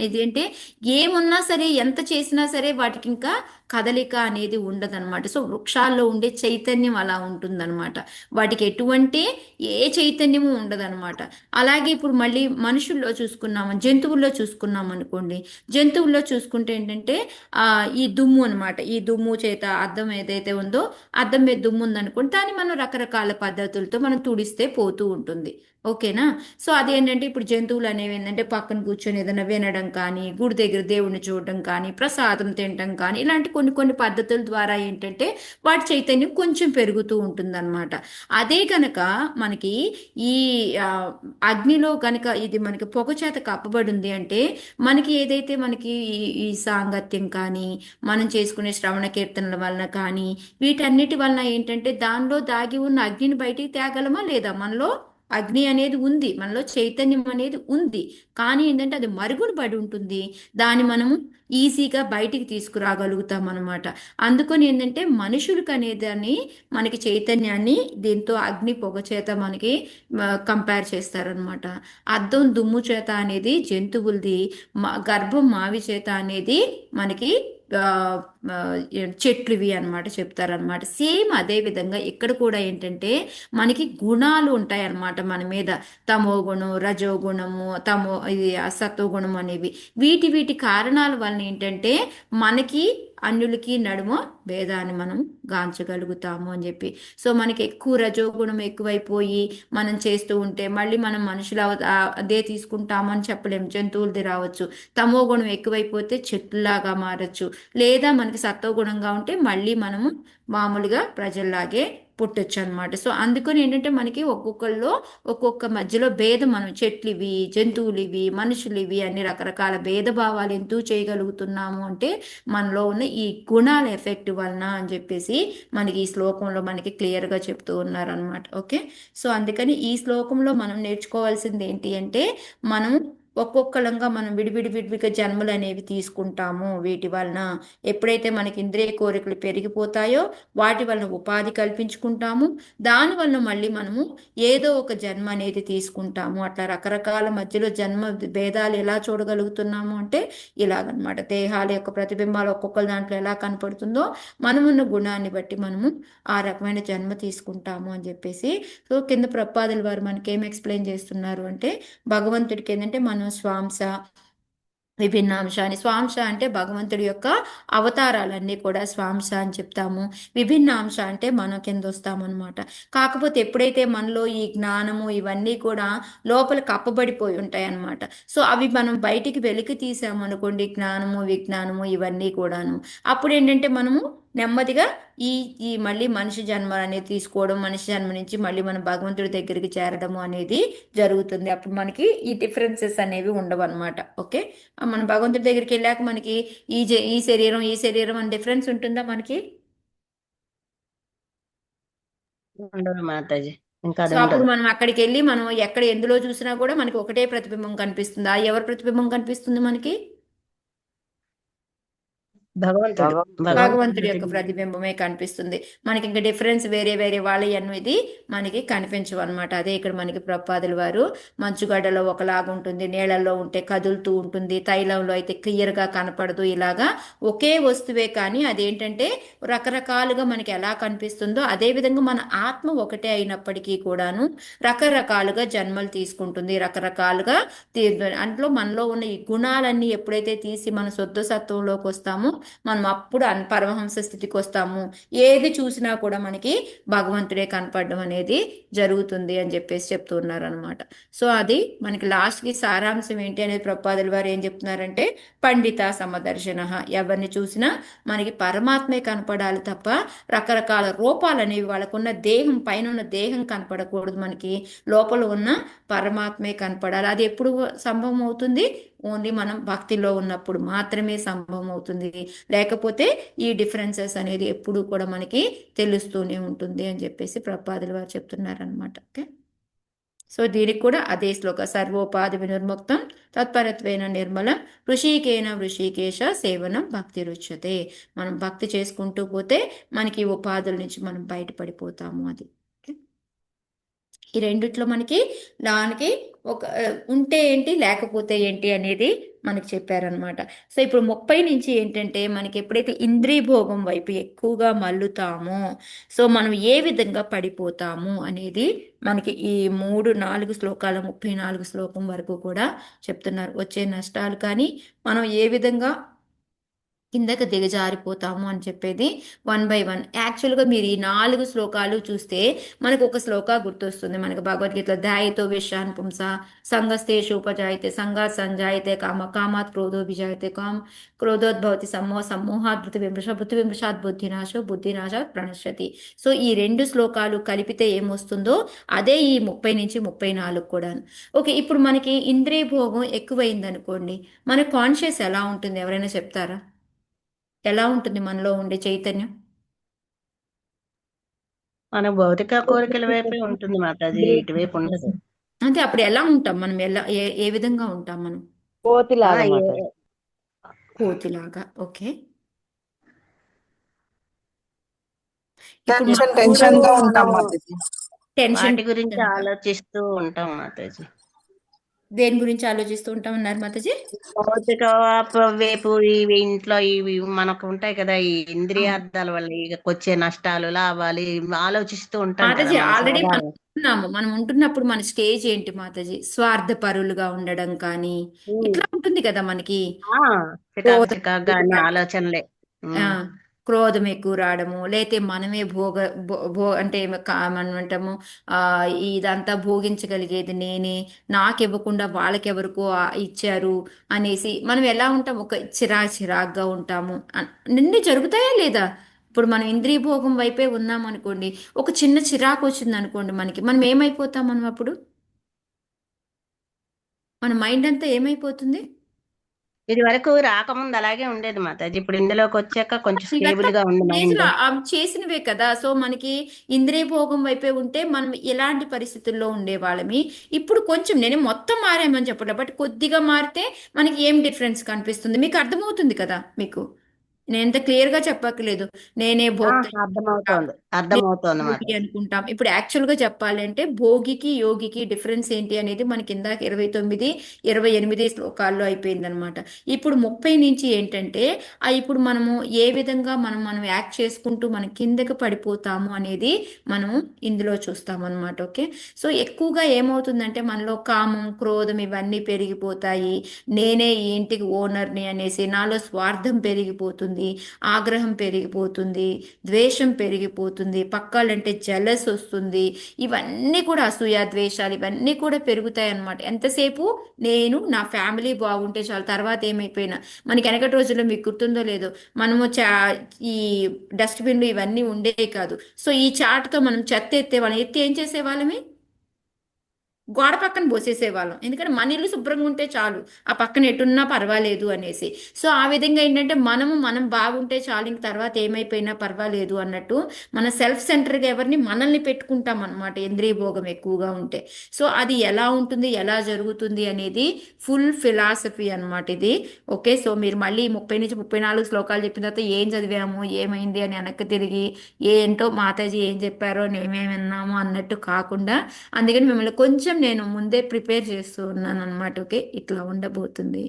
A: ఇది అంటే ఏమున్నా సరే ఎంత చేసినా సరే వాటికి ఇంకా కదలిక అనేది ఉండదన్నమాట. సో వృక్షాల్లో ఉండే చైతన్యం అలా ఉంటుందన్నమాట. వాటికి ఎటువంటి ఏ చైతన్యము ఉండదన్నమాట. అలాగే ఇప్పుడు మళ్ళీ మనుషుల్లో జంతువుల్లో చూసుకున్నాం అనుకోండి. జంతువుల్లో చూసుకుంటే ఏంటంటే ఈ దుమ్ము అనమాట. ఈ దుమ్ము చేత అద్దం ఏదైతే ఉందో అద్దం మీద దుమ్ము ఉందనుకోండి, దాన్ని మనం రకరకాల పద్ధతులతో మనం తుడిస్తే పోతూ ఉంటుంది. ఓకేనా. సో అదేంటంటే ఇప్పుడు జంతువులు అనేవి ఏంటంటే పక్కన కూర్చొని ఏదైనా వినడం కానీ, గుడి దగ్గర దేవుణ్ణి చూడడం కానీ, ప్రసాదం తినడం కానీ, ఇలాంటి కొన్ని కొన్ని పద్ధతుల ద్వారా ఏంటంటే వాటి చైతన్యం కొంచెం పెరుగుతూ ఉంటుందన్నమాట. అదే కనుక మనకి ఈ అగ్నిలో కనుక ఇది మనకి పొగ చేత కప్పబడి ఉంది అంటే మనకి ఏదైతే మనకి ఈ సాంగత్యం కానీ, మనం చేసుకునే శ్రవణ కీర్తనల వలన కానీ, వీటన్నిటి వలన ఏంటంటే దానిలో దాగి ఉన్న అగ్నిని బయటికి తేగలమా లేదా? మనలో అగ్ని అనేది ఉంది, మనలో చైతన్యం అనేది ఉంది, కానీ ఏంటంటే అది మరుగున పడి ఉంటుంది. దాన్ని మనము ఈజీగా బయటికి తీసుకురాగలుగుతాం అనమాట. అందుకని ఏంటంటే మనుషులకు అనేదాన్ని మనకి చైతన్యాన్ని దీంతో అగ్ని పొగ చేత మనకి కంపేర్ చేస్తారనమాట. అద్దం దుమ్ము చేత అనేది జంతువులది, గర్భం మావి చేత అనేది మనకి చెట్లువి అనమాట చెప్తారనమాట. సేమ్ అదే విధంగా ఇక్కడ కూడా ఏంటంటే మనకి గుణాలు ఉంటాయి అన్నమాట మన మీద. తమో గుణం, రజో గుణము, ఇది సత్వ గుణం అనేవి. వీటి కారణాల వలన ఏంటంటే మనకి అన్యులకి నడుమ భేదాన్ని మనం గాంచగలుగుతాము అని చెప్పి. సో మనకి ఎక్కువ రజోగుణం ఎక్కువైపోయి మనం చేస్తూ ఉంటే మళ్ళీ మనం మనుషులు అదే తీసుకుంటాము అని చెప్పలేము, జంతువులది రావచ్చు. తమో గుణం ఎక్కువైపోతే చెట్టులాగా మారచ్చు, లేదా మనకి సత్వగుణంగా ఉంటే మళ్ళీ మనము మామూలుగా ప్రజల్లాగే పుట్టొచ్చు అనమాట. సో అందుకని ఏంటంటే మనకి ఒక్కొక్కళ్ళు ఒక్కొక్క మధ్యలో భేదం, మనం చెట్లు ఇవి, జంతువులు ఇవి, మనుషులు ఇవి అన్ని రకరకాల భేదభావాలు ఎందుకు చేయగలుగుతున్నాము అంటే మనలో ఉన్న ఈ గుణాల ఎఫెక్ట్ వలన అని చెప్పేసి మనకి ఈ శ్లోకంలో మనకి క్లియర్గా చెప్తూ ఉన్నారనమాట. ఓకే. సో అందుకని ఈ శ్లోకంలో మనం నేర్చుకోవాల్సింది ఏంటి అంటే మనం ఒక్కొక్కలంగా మనం విడివిడిగా జన్మలు అనేవి తీసుకుంటాము. వీటి వలన ఎప్పుడైతే మనకి ఇంద్రియ కోరికలు పెరిగిపోతాయో వాటి వలన ఉపాధి కల్పించుకుంటాము. దాని వలన మళ్ళీ మనము ఏదో ఒక జన్మ అనేది తీసుకుంటాము. అట్లా రకరకాల మధ్యలో జన్మ భేదాలు ఎలా చూడగలుగుతున్నాము అంటే ఇలాగనమాట. దేహాల యొక్క ప్రతిబింబాలు ఒక్కొక్కరు దాంట్లో ఎలా కనపడుతుందో మనమున్న గుణాన్ని బట్టి మనము ఆ రకమైన జన్మ తీసుకుంటాము అని చెప్పేసి. సో కింద ప్రపాదుల వారు మనకి ఏం ఎక్స్ప్లెయిన్ చేస్తున్నారు అంటే భగవంతుడికి ఏంటంటే మనం స్వాంస విభిన్నాంశ అని. స్వాంశ అంటే భగవంతుడి యొక్క అవతారాలన్నీ కూడా స్వాంశ అని చెప్తాము. విభిన్నాంశ అంటే మనం కింద వస్తామన్నమాట. కాకపోతే ఎప్పుడైతే మనలో ఈ జ్ఞానము ఇవన్నీ కూడా లోపల కప్పబడిపోయి ఉంటాయి అన్నమాట. సో అవి మనం బయటికి వెలికి తీసామనుకోండి, జ్ఞానము విజ్ఞానము ఇవన్నీ కూడాను, అప్పుడు ఏంటంటే మనము నెమ్మదిగా ఈ ఈ మళ్ళీ మనిషి జన్మ అనేది తీసుకోవడం, మనిషి జన్మ నుంచి మళ్ళీ మనం భగవంతుడి దగ్గరికి చేరడము అనేది జరుగుతుంది. అప్పుడు మనకి ఈ డిఫరెన్సెస్ అనేవి ఉండవు అనమాట. ఓకే, మనం భగవంతుడి దగ్గరికి వెళ్ళాక మనకి ఈ శరీరం ఈ శరీరం అని డిఫరెన్స్ ఉంటుందా మనకి?
D: ఉండదు మాతాజీ, ఇంకా అది
A: సో అప్పుడు
D: ఉండదు.
A: మనం అక్కడికి వెళ్ళి మనం ఎక్కడ ఎందులో చూసినా కూడా మనకి ఒకటే ప్రతిబింబం కనిపిస్తుంది. ఆ ఎవరి ప్రతిబింబం కనిపిస్తుంది మనకి?
D: భగవంతుడు
A: భగవంతుడి యొక్క ప్రతిబింబమే కనిపిస్తుంది మనకి. ఇంకా డిఫరెన్స్ వేరే వేరే వాళ్ళ అనేది మనకి కనిపించవు అనమాట. అదే ఇక్కడ మనకి ప్రపాదుల వారు మంచుగడ్డలో ఒకలాగా ఉంటుంది, నీళ్ళల్లో ఉంటే కదులుతూ ఉంటుంది, తైలంలో అయితే క్లియర్గా కనపడదు. ఇలాగా ఒకే వస్తువే కానీ అదేంటంటే రకరకాలుగా మనకి ఎలా కనిపిస్తుందో అదే విధంగా మన ఆత్మ ఒకటే అయినప్పటికీ కూడాను రకరకాలుగా జన్మలు తీసుకుంటుంది, రకరకాలుగా అందులో మనలో ఉన్న ఈ గుణాలన్నీ ఎప్పుడైతే తీసి మన శుద్ధ సత్వంలోకి వస్తామో మనం అప్పుడు పరమహంస స్థితికి వస్తాము. ఏది చూసినా కూడా మనకి భగవంతుడే కనపడడం అనేది జరుగుతుంది అని చెప్పేసి చెప్తూ ఉన్నారు అనమాట. సో అది మనకి లాస్ట్కి సారాంశం ఏంటి అనేది ప్రపాదుల వారు ఏం చెప్తున్నారంటే, పండిత సమదర్శన, ఎవరిని చూసినా మనకి పరమాత్మే కనపడాలి తప్ప రకరకాల రూపాలు అనేవి వాళ్ళకున్న దేహం పైన ఉన్న దేహం కనపడకూడదు, మనకి లోపల ఉన్న పరమాత్మే కనపడాలి. అది ఎప్పుడు సంభవం అవుతుంది? ఓన్లీ మనం భక్తిలో ఉన్నప్పుడు మాత్రమే సంభవం అవుతుంది. లేకపోతే ఈ డిఫరెన్సెస్ అనేది ఎప్పుడు కూడా మనకి తెలుస్తూనే ఉంటుంది అని చెప్పేసి ప్రపాదుల వారు చెప్తున్నారనమాట. ఓకే, సో దీనికి కూడా అదే శ్లోక, సర్వోపాధి వినిర్ముక్తం తత్పరత్వేన నిర్మలం ఋషికేన ఋషికేశ సేవనం భక్తి రుచ్యతే. మనం భక్తి చేసుకుంటూ పోతే మనకి ఈ ఉపాధుల నుంచి మనం బయటపడిపోతాము. అది ఈ రెండిట్లో మనకి దానికి ఒక ఉంటే ఏంటి లేకపోతే ఏంటి అనేది మనకి చెప్పారనమాట. సో ఇప్పుడు 30 నుంచి ఏంటంటే మనకి ఎప్పుడైతే ఇంద్రియ భోగం వైపు ఎక్కువగా మల్లుతామో సో మనం ఏ విధంగా పడిపోతాము అనేది మనకి ఈ 4 శ్లోకాల 34 శ్లోకం వరకు కూడా చెప్తున్నారు. వచ్చే నష్టాలు కానీ మనం ఏ విధంగా కిందకి దిగజారిపోతాము అని చెప్పేది 1 by 1. యాక్చువల్గా మీరు ఈ 4 శ్లోకాలు చూస్తే మనకు ఒక శ్లోక గుర్తొస్తుంది. మనకు భగవద్గీతలో ధ్యాయతో విషయాన్ పుంస సంగస్తేషు ఉపజాయితే సంగాత్ సంజాయితే కామ కామాత్ క్రోధో విజాయితే కామ క్రోధోద్భవతి సమ్మోహాత్ భృతి విమృషాత్ బుద్ధినాశో బుద్ధినాశాత్ ప్రణశ్యతి. సో ఈ 2 శ్లోకాలు కలిపితే ఏమొస్తుందో అదే ఈ 30 నుంచి 34 కూడా. ఓకే, ఇప్పుడు మనకి ఇంద్రియ భోగం ఎక్కువైంది అనుకోండి, మన కాన్షియస్ ఎలా ఉంటుంది? ఎవరైనా చెప్తారా? ఎలా ఉంటుంది మనలో ఉండే చైతన్యం?
D: మన భౌతిక కోరికల వైపే ఉంటుంది మాతాజీ, ఇటువైపు ఉండదు.
A: అంటే అప్పుడు ఎలా ఉంటాం మనం? ఎలా ఏ విధంగా ఉంటాం మనం?
D: ఆ,
C: కోతిలాగా
D: ఏ-
C: మాతాజీ.
A: కోతిలాగా. ఓకే, ఇప్పుడు
B: టెన్షన్
D: ఎప్పుడూ
B: గా ఉంటాం
D: మనం
B: మాతాజీ.
A: టెన్షన్
D: వాటి గురించి ఆలోచిస్తూ ఉంటాం మాతాజీ.
A: దేని గురించి ఆలోచిస్తూ ఉంటాం అన్నారు మాతాజీ?
D: భౌతిక వైపు ఇవి ఇంట్లో ఇవి మనకు ఉంటాయి కదా, ఈ ఇంద్రియార్థాల వల్ల ఇక వచ్చే నష్టాలు లాభాలు ఇవి ఆలోచిస్తూ ఉంటాం కదా
A: మాతాజీ
D: మన
A: ఆల్రెడీ మనం
D: సాధారణ.
A: ఉంటున్నాము. మనం ఉంటున్నప్పుడు మన స్టేజ్ ఏంటి మాతాజీ? స్వార్థపరులుగా ఉండడం కానీ ఇట్లా ఉంటుంది కదా మనకి.
D: ఆ, చికాకు చికాకుగా అన్ని ఆలోచనలే.
A: ఆ, క్రోధం ఎక్కువ రావడము, లేతే మనమే అంటే మనం అంటాము ఇదంతా భోగించగలిగేది నేనే, నాకివ్వకుండా వాళ్ళకెవరికో ఇచ్చారు అనేసి మనం ఎలా ఉంటాం? ఒక చిరాగ్గా ఉంటాము. నిన్ను జరుగుతాయా లేదా? ఇప్పుడు మనం ఇంద్రియ భోగం వైపే ఉన్నాం అనుకోండి, ఒక చిన్న చిరాకు వచ్చింది అనుకోండి మనకి, మనం ఏమైపోతాం? మనం అప్పుడు మన మైండ్ అంతా ఏమైపోతుంది?
D: ఇది వరకు రాకముందు అలాగే ఉండేది మాతాజీ, ఇప్పుడు ఇందులోకి వచ్చాక కొంచెం
A: ఇవంతా
D: స్టేబుల్ గా ఉంది మైండ్.
A: స్టేజ్లో చేసినవే కదా. సో మనకి ఇంద్రియ భోగం వైపే ఉంటే మనం ఎలాంటి పరిస్థితుల్లో ఉండేవాళ్ళమి. ఇప్పుడు కొంచెం నేను మొత్తం మారామని చెప్పట్లేదు, బట్ కొద్దిగా మారితే మనకి ఏం డిఫరెన్స్ కనిపిస్తుంది మీకు అర్థమవుతుంది కదా మీకు. నేను ఎంత క్లియర్ గా చెప్పక్కర్లేదు. నేనే భోక్త అనుకుంటాం,
D: అర్థమవుతోంది
A: నేను
D: అర్థమవుతోంది
A: యోగి
D: మాతాజీ.
A: అనుకుంటాం. ఇప్పుడు యాక్చువల్ గా చెప్పాలంటే భోగికి యోగికి డిఫరెన్స్ ఏంటి అనేది మనకి ఇందాక 29 28 శ్లోకాల్లో అయిపోయింది అనమాట. ఇప్పుడు 30 నుంచి ఏంటంటే ఇప్పుడు మనము ఏ విధంగా మనం మనం యాక్ట్ చేసుకుంటూ మనం కిందకి పడిపోతాము అనేది మనం ఇందులో చూస్తాం అనమాట. ఓకే, సో ఎక్కువగా ఏమవుతుందంటే మనలో కామం క్రోధం ఇవన్నీ పెరిగిపోతాయి. నేనే ఈ ఇంటికి ఓనర్ని అనేసి నాలో స్వార్థం పెరిగిపోతుంది, ఆగ్రహం పెరిగిపోతుంది, ద్వేషం పెరిగిపోతుంది, పక్కాలంటే జలస్ వస్తుంది. ఇవన్నీ కూడా అసూయ ద్వేషాలు ఇవన్నీ కూడా పెరుగుతాయి అన్నమాట. ఎంతసేపు నేను నా ఫ్యామిలీ బాగుంటే చాలు, తర్వాత ఏమైపోయినా. మనకి వెనకటి రోజుల్లో మీకు గుర్తుందో లేదో, మనము ఈ డస్ట్బిన్లు ఇవన్నీ ఉండేవి కాదు. సో ఈ చాటుతో మనం చెత్త ఎత్తేవాళ్ళం, ఎత్తి ఏం చేసేవాళ్ళమే, గోడ పక్కన పోసేసేవాళ్ళం. ఎందుకంటే మన ఇల్లు శుభ్రంగా ఉంటే చాలు, ఆ పక్కన ఎటున్నా పర్వాలేదు అనేసి. సో ఆ విధంగా ఏంటంటే మనం బాగుంటే చాలు, ఇంక తర్వాత ఏమైపోయినా పర్వాలేదు అన్నట్టు మన సెల్ఫ్ సెంటర్గా ఎవరిని మనల్ని పెట్టుకుంటాం అనమాట, ఇంద్రియ భోగం ఎక్కువగా ఉంటే. సో అది ఎలా ఉంటుంది, ఎలా జరుగుతుంది అనేది ఫుల్ ఫిలాసఫీ అనమాట ఇది. ఓకే, సో మీరు మళ్ళీ 30 నుంచి 34 శ్లోకాలు చెప్పిన తర్వాత ఏం చదివాము ఏమైంది అని వెనక్కి తిరిగి ఏంటో మాతాజీ ఏం చెప్పారో మేమేమి విన్నాము అన్నట్టు కాకుండా, అందుకని మిమ్మల్ని కొంచెం నేను ముందే ప్రిపేర్ చేస్తూ ఉన్నాను అనమాట. ఓకే, ఇట్లా ఉండబోతుంది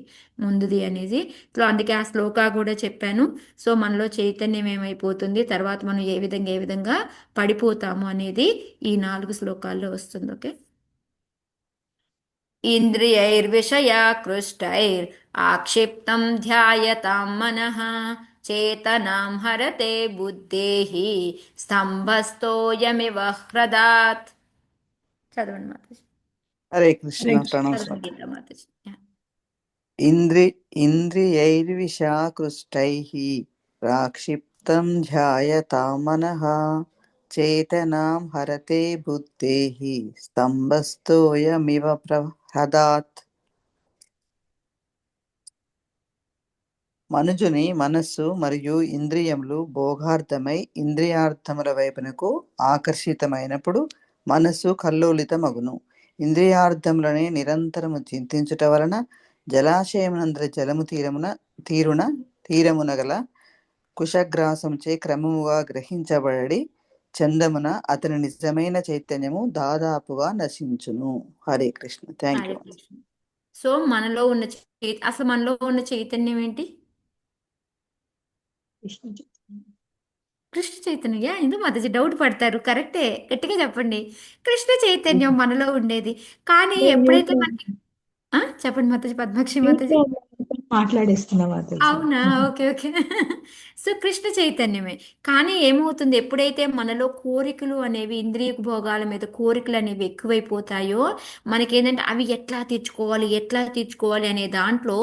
A: ముందుది అనేది. సో అందుకే ఆ శ్లోకా కూడా చెప్పాను. సో మనలో చైతన్యం ఏమైపోతుంది, తర్వాత మనం ఏ విధంగా పడిపోతాము అనేది ఈ 4 శ్లోకాల్లో వస్తుంది. ఓకే, ఇంద్రియైర్విషయాకృష్టైర్ ఆక్షిప్తం ధ్యాయతాం మనః చేతనాం హరతే బుద్ధేహి స్తంభస్తోయమివ హ్రదాత్. చదవండి మాతాజీ.
B: హరే కృష్ణ.
E: హరే కృష్ణ.
B: ప్రణవ్
A: చదవండి గీతా మాతాజీ.
B: ఇంద్రియైర్విషాకృష్టైః ప్రాక్షిప్తం ధ్యాయతాం మనః చేతనాం హరతే బుద్ధేః స్తంభస్తోయమివ ప్రహదాత్. మనుజుని మనస్సు మరియు ఇంద్రియములు భోగార్థమై ఇంద్రియార్థముల వైపునకు ఆకర్షితమైనప్పుడు మనస్సు కల్లోలితమగును. ఇంద్రియార్థములని నిరంతరము చింతించుట వలన జలాశయమునందరి జలము తీరమున గల కుశగ్రాసంచే క్రమముగా గ్రహించబడి చందమున అతని నిజమైన చైతన్యము దాదాపుగా నశించును. Hare Krishna. Thank you.
A: Hare Krishna. So మనలో ఉన్న అసలు మనలో ఉన్న చైతన్యం ఏంటి? కృష్ణ చైతన్య. ఎందుకు మాతాజీ డౌట్ పడతారు? కరెక్టే, గట్టిగా చెప్పండి. కృష్ణ చైతన్యం మనలో ఉండేది. కానీ ఎప్పుడైతే మనకి చెప్పండి మాతాజీ, పద్మాక్షి మాతాజీ.
H: మాట్లాడేస్తున్నా మాతాజీ.
A: అవునా, ఓకే ఓకే. సో కృష్ణ చైతన్యమే. కానీ ఏమవుతుంది, ఎప్పుడైతే మనలో కోరికలు అనేవి, ఇంద్రియ భోగాల మీద కోరికలు అనేవి ఎక్కువైపోతాయో మనకేంటంటే అవి ఎట్లా తీర్చుకోవాలి అనే దాంట్లో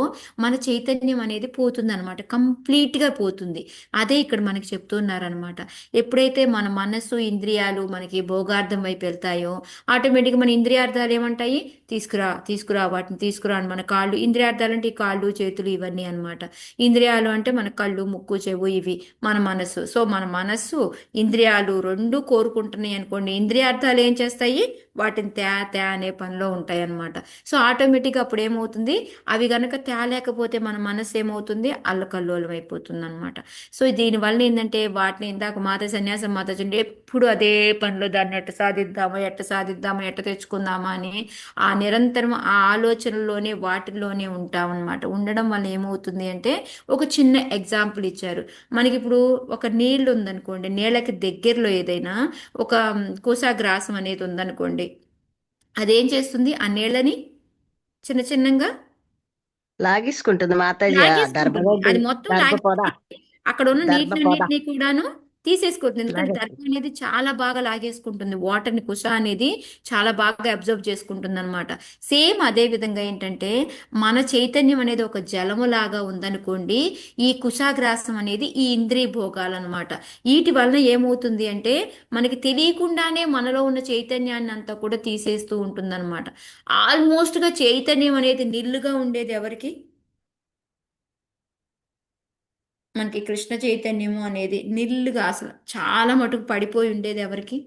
A: మన చైతన్యం అనేది పోతుంది అనమాట, కంప్లీట్గా పోతుంది. అదే ఇక్కడ మనకి చెప్తున్నారనమాట. ఎప్పుడైతే మన మనస్సు ఇంద్రియాలు మనకి భోగార్థం వైపు వెళ్తాయో ఆటోమేటిక్గా మన ఇంద్రియార్థాలు ఏమంటాయి, తీసుకురా వాటిని తీసుకురా అని. మన కాళ్ళు ఇంద్రియార్థాలు అంటే ఈ కాళ్ళు చేతులు ఇవన్నీ అన్నమాట. ఇంద్రియాలు అంటే మన కళ్ళు ముక్కు చెవు ఇవి మన మనస్సు. సో మన మనస్సు ఇంద్రియాలు రెండు కోరుకుంటున్నాయి అనుకోండి, ఇంద్రియార్థాలు ఏం చేస్తాయి, వాటిని తే అనే పనిలో ఉంటాయి అన్నమాట. సో ఆటోమేటిక్గా అప్పుడు ఏమవుతుంది, అవి గనక తేలేకపోతే మన మనస్సు ఏమవుతుంది, అల్లకల్లోలం అయిపోతుంది అనమాట. సో దీనివల్ల ఏంటంటే వాటిని ఇందాక మాత సన్యాసం మాత చూడండి, ఎప్పుడు అదే పనిలో దాన్ని ఎట్ట సాధిద్దామా ఎట్ట తెచ్చుకుందామా అని ఆ నిరంతరం ఆ ఆలోచనలోనే వాటిల్లోనే ఉంటామన్నమాట. ఉండడం వల్ల ఏమవుతుంది అంటే, ఒక చిన్న ఎగ్జాంపుల్ ఇచ్చారు మనకి. ఇప్పుడు ఒక నీళ్లు ఉందనుకోండి, నీళ్ళకి దగ్గరలో ఏదైనా ఒక కోసాగ్రాసం అనేది ఉందనుకోండి, అదేం చేస్తుంది, ఆ నీళ్ళని చిన్నగా
D: లాగేసుకుంటుంది మాతాజీ. ఆ
A: లాగేసుకుంటుంది. అది మొత్తం
D: దర్భపోద
A: అక్కడ ఉన్న
D: దర్భపోద
A: నీటినన్నింటినీ కూడాను తీసేసుకుంటుంది. ఎందుకంటే
D: లాగేస్తుంది.
A: దర్భ అనేది చాలా బాగా లాగేసుకుంటుంది వాటర్ని, కుష అనేది చాలా బాగా అబ్జర్వ్ చేసుకుంటుంది అనమాట. సేమ్ అదే విధంగా ఏంటంటే మన చైతన్యం అనేది ఒక జలము లాగా ఉందనుకోండి, ఈ కుశాగ్రాసం అనేది ఈ ఇంద్రియ భోగాలు అనమాట. వీటి వలన ఏమవుతుంది అంటే మనకి తెలియకుండానే మనలో ఉన్న చైతన్యాన్ని అంతా కూడా తీసేస్తూ ఉంటుంది అనమాట. ఆల్మోస్ట్గా చైతన్యం అనేది నిల్లుగా ఉండేది ఎవరికి, మనకి కృష్ణ చైతన్యము అనేది నిల్లుగా అసలు చాలా మటుకు పడిపోయి ఉండేది ఎవరికి,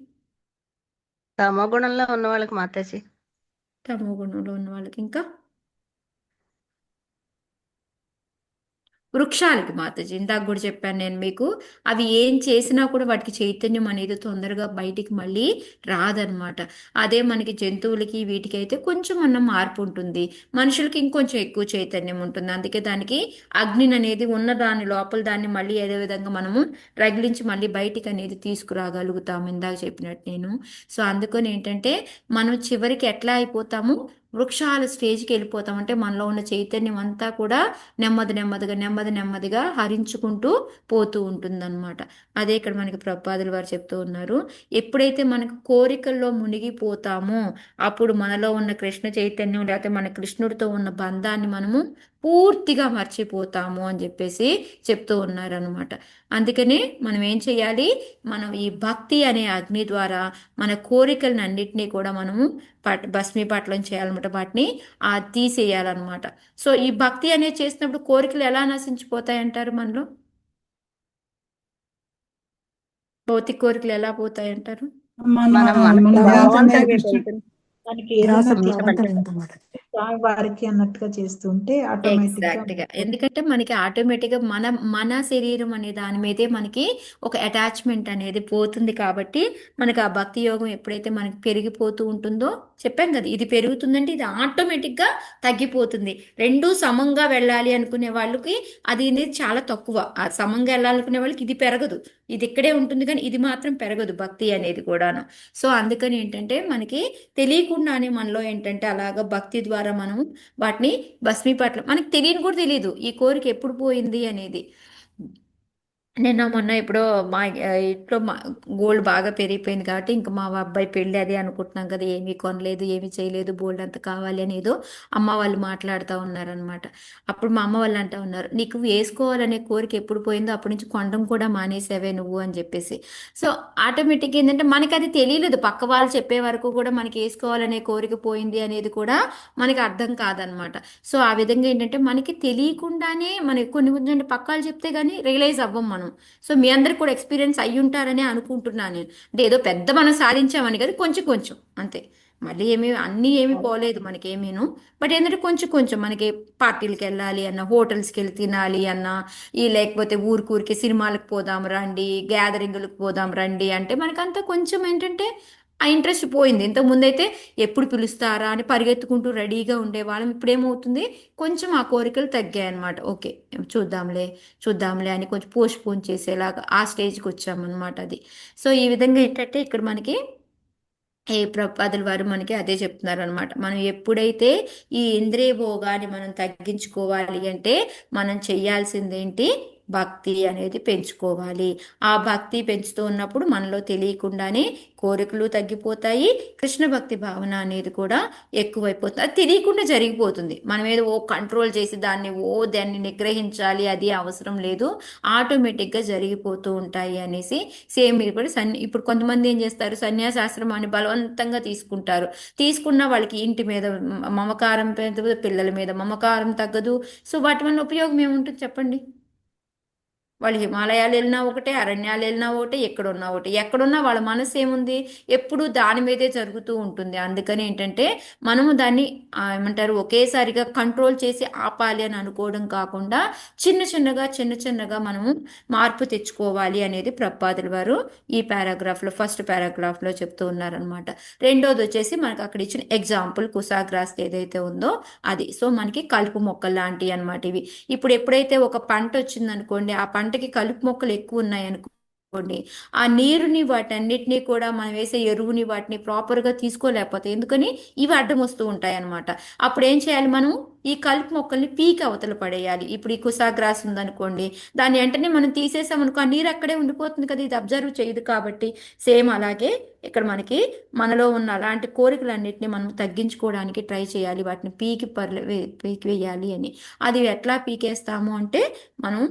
D: తమో గుణంలో ఉన్న వాళ్ళకి మాతాజీ.
A: తమో గుణంలో ఉన్న వాళ్ళకి. ఇంకా వృక్షాలకి మాతాజీ ఇందాక కూడా చెప్పాను నేను మీకు, అవి ఏం చేసినా కూడా వాటికి చైతన్యం అనేది తొందరగా బయటికి మళ్ళీ రాదనమాట. అదే మనకి జంతువులకి వీటికి అయితే కొంచెం అన్న మార్పు ఉంటుంది, మనుషులకి ఇంకొంచెం ఎక్కువ చైతన్యం ఉంటుంది. అందుకే దానికి అగ్నిని అనేది ఉన్న దాని లోపల దాన్ని మళ్ళీ ఏదో విధంగా మనము రగిలించి మళ్ళీ బయటికి అనేది తీసుకురాగలుగుతాము, ఇందాక చెప్పినట్టు నేను. సో అందుకని ఏంటంటే మనం చివరికి ఎట్లా అయిపోతాము, వృక్షాల స్టేజ్కి వెళ్ళిపోతాం. అంటే మనలో ఉన్న చైతన్యం అంతా కూడా నెమ్మదిగా హరించుకుంటూ పోతూ ఉంటుందన్నమాట. అదే ఇక్కడ మనకి ప్రభుపాదులు వారు చెప్తూ ఉన్నారు, ఎప్పుడైతే మనకు కోరికల్లో మునిగిపోతామో అప్పుడు మనలో ఉన్న కృష్ణ చైతన్యం లేకపోతే మన కృష్ణుడితో ఉన్న బంధాన్ని మనము పూర్తిగా మర్చిపోతాము అని చెప్పేసి చెప్తూ ఉన్నారనమాట. అందుకనే మనం ఏం చేయాలి, మనం ఈ భక్తి అనే అగ్ని ద్వారా మన కోరికలను అన్నిటినీ కూడా మనము భస్మీపట్లం చేయాలన్నమాట, వాటిని తీసేయాలన్నమాట. సో ఈ భక్తి అనేది చేసినప్పుడు కోరికలు ఎలా నశించిపోతాయి అంటారు మనలో, భౌతిక కోరికలు ఎలా పోతాయి అంటారు?
H: మన
D: మనం
H: మన
D: మనసు
H: ధ్యాస
D: భగవంతుడి
H: అనేది
D: వైపు వెళ్తుంది.
H: దానికి ఏదైనా
D: ధ్యాస
H: స్వామి వారికి అన్నట్టుగా చేస్తుంటే ఆటోమేటిక్ గా
A: ఎగ్జాక్ట్ గా, ఎందుకంటే మనకి ఆటోమేటిక్ గా మన శరీరం అనే దాని మీదే మనకి ఒక అటాచ్మెంట్ అనేది పోతుంది. కాబట్టి మనకి ఆ భక్తి యోగం ఎప్పుడైతే మనకి పెరిగిపోతూ ఉంటుందో, చెప్పాం కదా ఇది పెరుగుతుందంటే ఇది ఆటోమేటిక్ గా తగ్గిపోతుంది. రెండు సమంగా వెళ్ళాలి అనుకునే వాళ్ళకి అది అనేది చాలా తక్కువ, ఆ సమంగా వెళ్ళాలనుకునే వాళ్ళకి ఇది పెరగదు, ఇది ఇక్కడే ఉంటుంది కానీ ఇది మాత్రం పెరగదు భక్తి అనేది కూడాను. సో అందుకని ఏంటంటే మనకి తెలియకుండానే మనలో ఏంటంటే అలాగ భక్తి ద్వారా మనం వాటిని భస్మీపట్లం, మనకి తెలియని కూడా తెలియదు ఈ కోరిక ఎప్పుడు పోయింది అనేది. నిన్న మొన్న ఎప్పుడో మా ఇంట్లో గోల్డ్ బాగా పెరిగిపోయింది కాబట్టి ఇంకా మా అబ్బాయి పెళ్ళి అది అనుకుంటున్నాం కదా, ఏమీ కొనలేదు ఏమీ చేయలేదు, గోల్డ్ అంత కావాలి అని ఏదో అమ్మ వాళ్ళు మాట్లాడుతూ ఉన్నారనమాట. అప్పుడు మా అమ్మ వాళ్ళు అంటూ ఉన్నారు, నీకు వేసుకోవాలనే కోరిక ఎప్పుడు పోయిందో అప్పటి నుంచి కొనడం కూడా మానేసావే నువ్వు అని చెప్పేసి. సో ఆటోమేటిక్గా ఏంటంటే మనకి అది తెలియలేదు, పక్క వాళ్ళు చెప్పే వరకు కూడా మనకి వేసుకోవాలనే కోరిక పోయింది అనేది కూడా మనకి అర్థం కాదనమాట. సో ఆ విధంగా ఏంటంటే మనకి తెలియకుండానే మనకి కొన్ని కొంచెం పక్కాలు చెప్తే కానీ రియలైజ్ అవ్వం మనం. సో మీ అందరికి కూడా ఎక్స్పీరియన్స్ అయ్యి ఉంటారని అనుకుంటున్నాను నేను. అంటే ఏదో పెద్ద మనం సాధించామని కదా, కొంచెం కొంచెం అంతే, మళ్ళీ ఏమి అన్నీ ఏమి పోలేదు మనకేమీను. బట్ ఏంటంటే కొంచెం కొంచెం మనకి పార్టీలకు వెళ్ళాలి అన్న, హోటల్స్కి వెళ్ళి తినాలి అన్న, ఈ లేకపోతే ఊరికి సినిమాలకు పోదాం రండి, గ్యాదరింగ్లకు పోదాం రండి అంటే మనకంతా కొంచెం ఏంటంటే ఆ ఇంట్రెస్ట్ పోయింది. ఇంతకు ముందైతే ఎప్పుడు పిలుస్తారా అని పరిగెత్తుకుంటూ రెడీగా ఉండేవాళ్ళం, ఇప్పుడు ఏమవుతుంది కొంచెం ఆ కోరికలు తగ్గాయి అనమాట. ఓకే చూద్దాంలే అని కొంచెం పోన్ చేసేలాగా ఆ స్టేజ్కి వచ్చామన్నమాట అది. సో ఈ విధంగా ఏంటంటే ఇక్కడ మనకి ఏ ప్రభుపాదుల వారు మనకి అదే చెప్తున్నారు అనమాట. మనం ఎప్పుడైతే ఈ ఇంద్రియ భోగాన్ని మనం తగ్గించుకోవాలి అంటే మనం చెయ్యాల్సిందేంటి, భక్తి అనేది పెంచుకోవాలి. ఆ భక్తి పెంచుతూ ఉన్నప్పుడు మనలో తెలియకుండానే కోరికలు తగ్గిపోతాయి, కృష్ణ భక్తి భావన అనేది కూడా ఎక్కువైపోతుంది. అది తెలియకుండా జరిగిపోతుంది, మనం ఏదో కంట్రోల్ చేసి దాన్ని నిగ్రహించాలి అది అవసరం లేదు, ఆటోమేటిక్గా జరిగిపోతూ ఉంటాయి అనేసి. సేమ్ ఇప్పుడు ఇప్పుడు కొంతమంది ఏం చేస్తారు, సన్యాసాశ్రమాన్ని బలవంతంగా తీసుకున్న వాళ్ళకి ఇంటి మీద మమకారం పెద్దదు, పిల్లల మీద మమకారం తగ్గదు. సో వాటి వల్ల ఉపయోగం ఏముంటుంది చెప్పండి? వాళ్ళు హిమాలయాలు వెళ్ళినా ఒకటే, అరణ్యాలు వెళ్ళినా ఒకటే, ఎక్కడున్నా వాళ్ళ మనసు ఏముంది, ఎప్పుడు దాని మీదే జరుగుతూ ఉంటుంది. అందుకని ఏంటంటే మనము దాన్ని ఏమంటారు ఒకేసారిగా కంట్రోల్ చేసి ఆపాలి అని అనుకోవడం కాకుండా చిన్న చిన్నగా మనము మార్పు తెచ్చుకోవాలి అనేది ప్రభుపాదుల వారు ఈ పారాగ్రాఫ్లో ఫస్ట్ పారాగ్రాఫ్లో చెప్తూ ఉన్నారనమాట. రెండోది వచ్చేసి మనకు అక్కడ ఇచ్చిన ఎగ్జాంపుల్ కుసాగ్రాస్ ఏదైతే ఉందో అది. సో మనకి కలుపు మొక్కలు లాంటివి అనమాట ఇవి. ఇప్పుడు ఎప్పుడైతే ఒక పంట వచ్చిందనుకోండి, ఆ పంటకి కలుపు మొక్కలు ఎక్కువ ఉన్నాయనుకోండి, ఆ నీరుని వాటన్నిటినీ కూడా మనం వేసే ఎరువుని వాటిని ప్రాపర్గా తీసుకోలేకపోతే, ఎందుకని ఇవి అడ్డం వస్తూ ఉంటాయి అనమాట. అప్పుడు ఏం చేయాలి, మనం ఈ కలుపు మొక్కల్ని పీకి అవతల పడేయాలి. ఇప్పుడు ఈ కుసాగ్రాస్ ఉందనుకోండి, దాన్ని వెంటనే మనం తీసేసామనుకో ఆ నీరు అక్కడే ఉండిపోతుంది కదా, ఇది అబ్జర్వ్ చేయదు కాబట్టి. సేమ్ అలాగే ఇక్కడ మనలో ఉన్న అలాంటి కోరికలన్నిటిని మనం తగ్గించుకోవడానికి ట్రై చేయాలి, వాటిని పీకి వేయాలి అని. అది ఎట్లా పీకేస్తాము అంటే మనం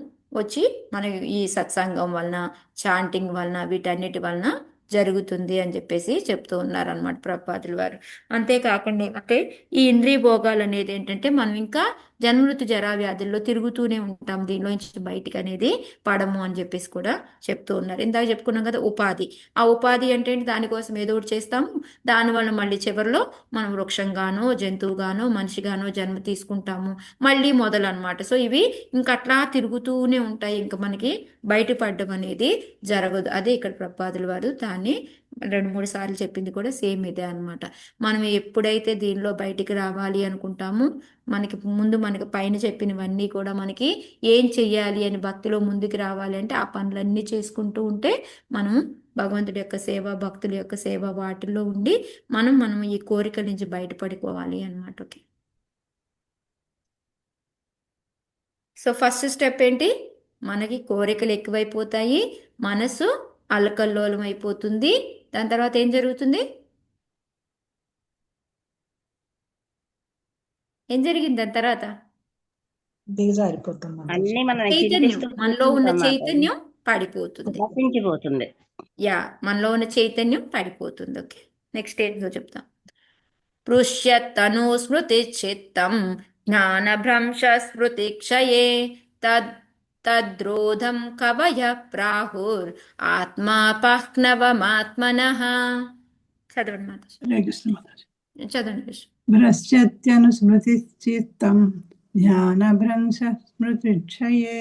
A: మన ఈ సత్సంగం వలన, చాంటింగ్ వలన, వీటన్నిటి వలన జరుగుతుంది అని చెప్పేసి చెప్తూ ఉన్నారనమాట ప్రభుపాదుల వారు. అంతేకాకుండా అంటే ఈ ఇంద్రియ భోగాలు అనేది ఏంటంటే మనం ఇంకా జన్మృతి జరా వ్యాధుల్లో తిరుగుతూనే ఉంటాం, దీనిలో నుంచి బయటికి అనేది పడము అని చెప్పేసి కూడా చెప్తూ ఉన్నారు. ఇందాక చెప్పుకున్నాం కదా ఉపాధి. ఆ ఉపాధి అంటే ఏంటి? దానికోసం ఏదో ఒకటి చేస్తాము, దానివల్ల మళ్ళీ చివరిలో మనం వృక్షంగానో జంతువుగానో మనిషిగానో జన్మ తీసుకుంటాము, మళ్ళీ మొదలు అనమాట. సో ఇవి ఇంకట్లా తిరుగుతూనే ఉంటాయి, ఇంకా మనకి బయటపడడం అనేది జరగదు. అదే ఇక్కడ ప్రపాదుల వారు దాన్ని 2-3 సార్లు చెప్పింది కూడా సేమ్ ఇదే అనమాట. మనం ఎప్పుడైతే దీనిలో బయటికి రావాలి అనుకుంటామో మనకి పైన చెప్పినవన్నీ కూడా మనకి ఏం చెయ్యాలి అని భక్తిలో ముందుకు రావాలి అంటే ఆ పనులన్నీ చేసుకుంటూ ఉంటే మనం భగవంతుడి యొక్క సేవ, భక్తుల యొక్క సేవ వాటిల్లో ఉండి మనం ఈ కోరికల నుంచి బయటపడిపోవాలి అనమాట. ఓకే, సో ఫస్ట్ స్టెప్ ఏంటి? మనకి కోరికలు ఎక్కువైపోతాయి, మనసు అల్లకల్లోలం అయిపోతుంది. దాని తర్వాత ఏం జరుగుతుంది? ఏం జరిగింది దాని తర్వాత?
H: దిగజారిపోతాం మాతాజీ.
D: అన్ని మనం
A: చైతన్యం,
D: చింతిస్తూ
A: మనలో ఉన్న
D: కూర్చుంటాం మాతాజీ,
A: చైతన్యం పడిపోతుంది.
D: నశించిపోతుంది.
A: యా, మనలో ఉన్న చైతన్యం పడిపోతుంది. ఓకే, నెక్స్ట్ ఏంటో చెప్తాం. పృష్యత్తను స్మృతి చిత్తం జ్ఞానభ్రంశ స్మృతి క్షయే తద్రోధం కవయ ప్రాహుర్ ఆత్మాపహ్నవమాత్మనః. చదవండి మాతాజీ.
E: హరే కృష్ణ మాతాజీ.
A: చదవండి కృష్ణ.
E: భ్రశ్యత్యనుస్మృతిచిత్తం ధ్యానభ్రంశ స్మృతిక్షయే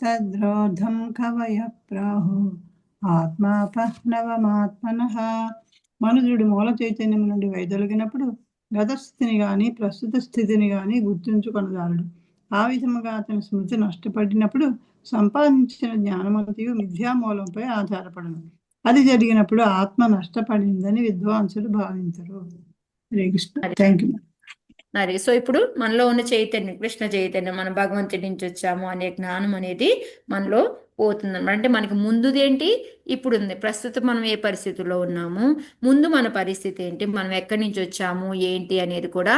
E: తద్రోధం కవయ ప్రాహు ఆత్మాపహ్నవమాత్మనః. మనుజుడు మూల చైతన్యం నుండి వైదొలిగినప్పుడు గత స్థితిని గాని ప్రస్తుత స్థితిని గాని గుర్తుంచుకొనజాలడు. ఆ విధముగా అతని స్మృతి నష్టపడినప్పుడు సంపాదించిన జ్ఞానమంతయు మిథ్యామూలంపై ఆధారపడను. అది జరిగినప్పుడు ఆత్మ నష్టపడిందని విద్వాంసులు భావించరు. హరే కృష్ణ. Thank you.
A: మరి సో ఇప్పుడు మనలో ఉన్న చైతన్యం, కృష్ణ చైతన్యం, మనం భగవంతుడి నుంచి వచ్చాము అనే జ్ఞానం అనేది మనలో పోతుంది అనమాట. అంటే మనకి ముందుది ఏంటి, ఇప్పుడు ఉంది, ప్రస్తుతం మనం ఏ పరిస్థితుల్లో ఉన్నాము, ముందు మన పరిస్థితి ఏంటి, మనం ఎక్కడి నుంచి వచ్చాము ఏంటి అనేది కూడా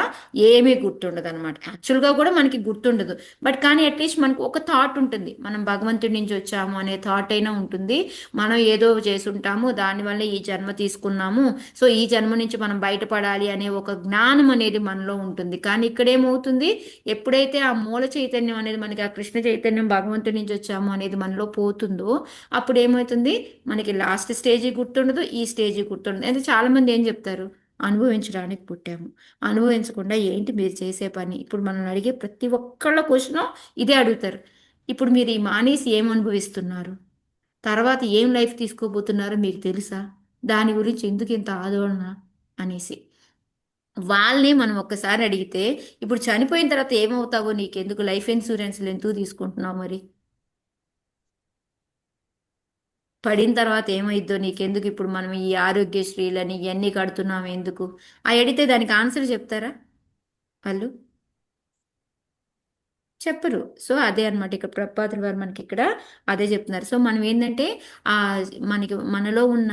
A: ఏమీ గుర్తుండదు అనమాట. యాక్చువల్గా కూడా మనకి గుర్తుండదు, బట్ కానీ అట్లీస్ట్ మనకు ఒక థాట్ ఉంటుంది, మనం భగవంతుడి నుంచి వచ్చాము అనే థాట్ అయినా ఉంటుంది. మనం ఏదో చేసుంటాము, దానివల్ల ఈ జన్మ తీసుకున్నాము, సో ఈ జన్మ నుంచి మనం బయటపడాలి అనే ఒక జ్ఞానం అనేది మనలో ఉంటుంది. కానీ ఇక్కడ ఏమవుతుంది, ఎప్పుడైతే ఆ మూల చైతన్యం అనేది మనకి, ఆ కృష్ణ చైతన్యం భగవంతుడి నుంచి వచ్చాము అనేది మనలో పోతుందో అప్పుడు ఏమవుతుంది, మనకి లాస్ట్ స్టేజీ గుర్తుండదు, ఈ స్టేజీ గుర్తుండదు. అంటే చాలా మంది ఏం చెప్తారు, అనుభవించడానికి పుట్టాము, అనుభవించకుండా ఏంటి మీరు చేసే పని. ఇప్పుడు మనం అడిగే ప్రతి ఒక్కళ్ళ క్వశ్చన్ ఇదే అడుగుతారు, ఇప్పుడు మీరు ఈ మానేసి ఏం అనుభవిస్తున్నారు, తర్వాత ఏం లైఫ్ తీసుకోబోతున్నారో మీకు తెలుసా, దాని గురించి ఎందుకు ఇంత ఆందోళన అనేసి. వాళ్ళని మనం ఒక్కసారి అడిగితే, ఇప్పుడు చనిపోయిన తర్వాత ఏమవుతావో నీకెందుకు, లైఫ్ ఇన్సూరెన్స్లు ఎందుకు తీసుకుంటున్నావు, మరి పడిన తర్వాత ఏమైద్దో నీకెందుకు, ఇప్పుడు మనం ఈ ఆరోగ్యశ్రీలని ఇవన్నీ కడుతున్నాం ఎందుకు, అడిగితే దానికి ఆన్సర్ చెప్తారా వాళ్ళు? చెప్పరు. సో అదే అనమాట ఇక్కడ ప్రపాదుల వారు మనకి ఇక్కడ అదే చెప్తున్నారు. సో మనం ఏంటంటే ఆ మనలో ఉన్న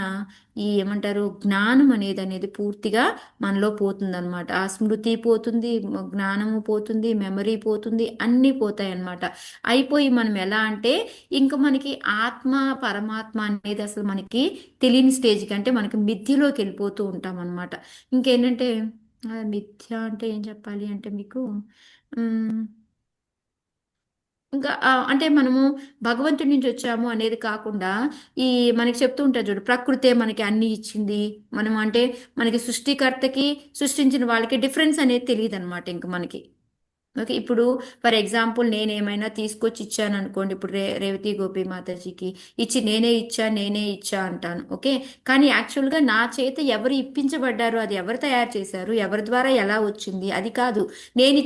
A: ఈ ఏమంటారు జ్ఞానం అనేది పూర్తిగా మనలో పోతుంది అనమాట. ఆ స్మృతి పోతుంది, జ్ఞానము పోతుంది, మెమరీ పోతుంది, అన్నీ పోతాయి అనమాట. అయిపోయి మనం ఎలా అంటే ఇంకా మనకి ఆత్మ పరమాత్మ అనేది అసలు మనకి తెలియని స్టేజ్కి, అంటే మనకి మిథ్యలోకి వెళ్ళిపోతూ ఉంటాం అనమాట. ఇంకేంటంటే మిథ్య అంటే ఏం చెప్పాలి అంటే మీకు ఇంకా అంటే మనము భగవంతుడి నుంచి వచ్చాము అనేది కాకుండా ఈ మనకి చెప్తూ ఉంటారు చూడు, ప్రకృతే మనకి అన్ని ఇచ్చింది, మనం అంటే మనకి సృష్టికర్తకి సృష్టించిన వాళ్ళకి డిఫరెన్స్ అనేది తెలియదు అనమాట ఇంక మనకి. ఓకే, ఇప్పుడు ఫర్ ఎగ్జాంపుల్ నేను ఏమైనా తీసుకొచ్చి ఇచ్చాను అనుకోండి, ఇప్పుడు రేవతి గోపి మాతాజీకి ఇచ్చి నేనే ఇచ్చా అంటాను. ఓకే, కానీ యాక్చువల్గా నా చేత ఎవరు ఇప్పించబడ్డారు, అది ఎవరు తయారు చేశారు, ఎవరి ద్వారా ఎలా వచ్చింది అది కాదు. నేను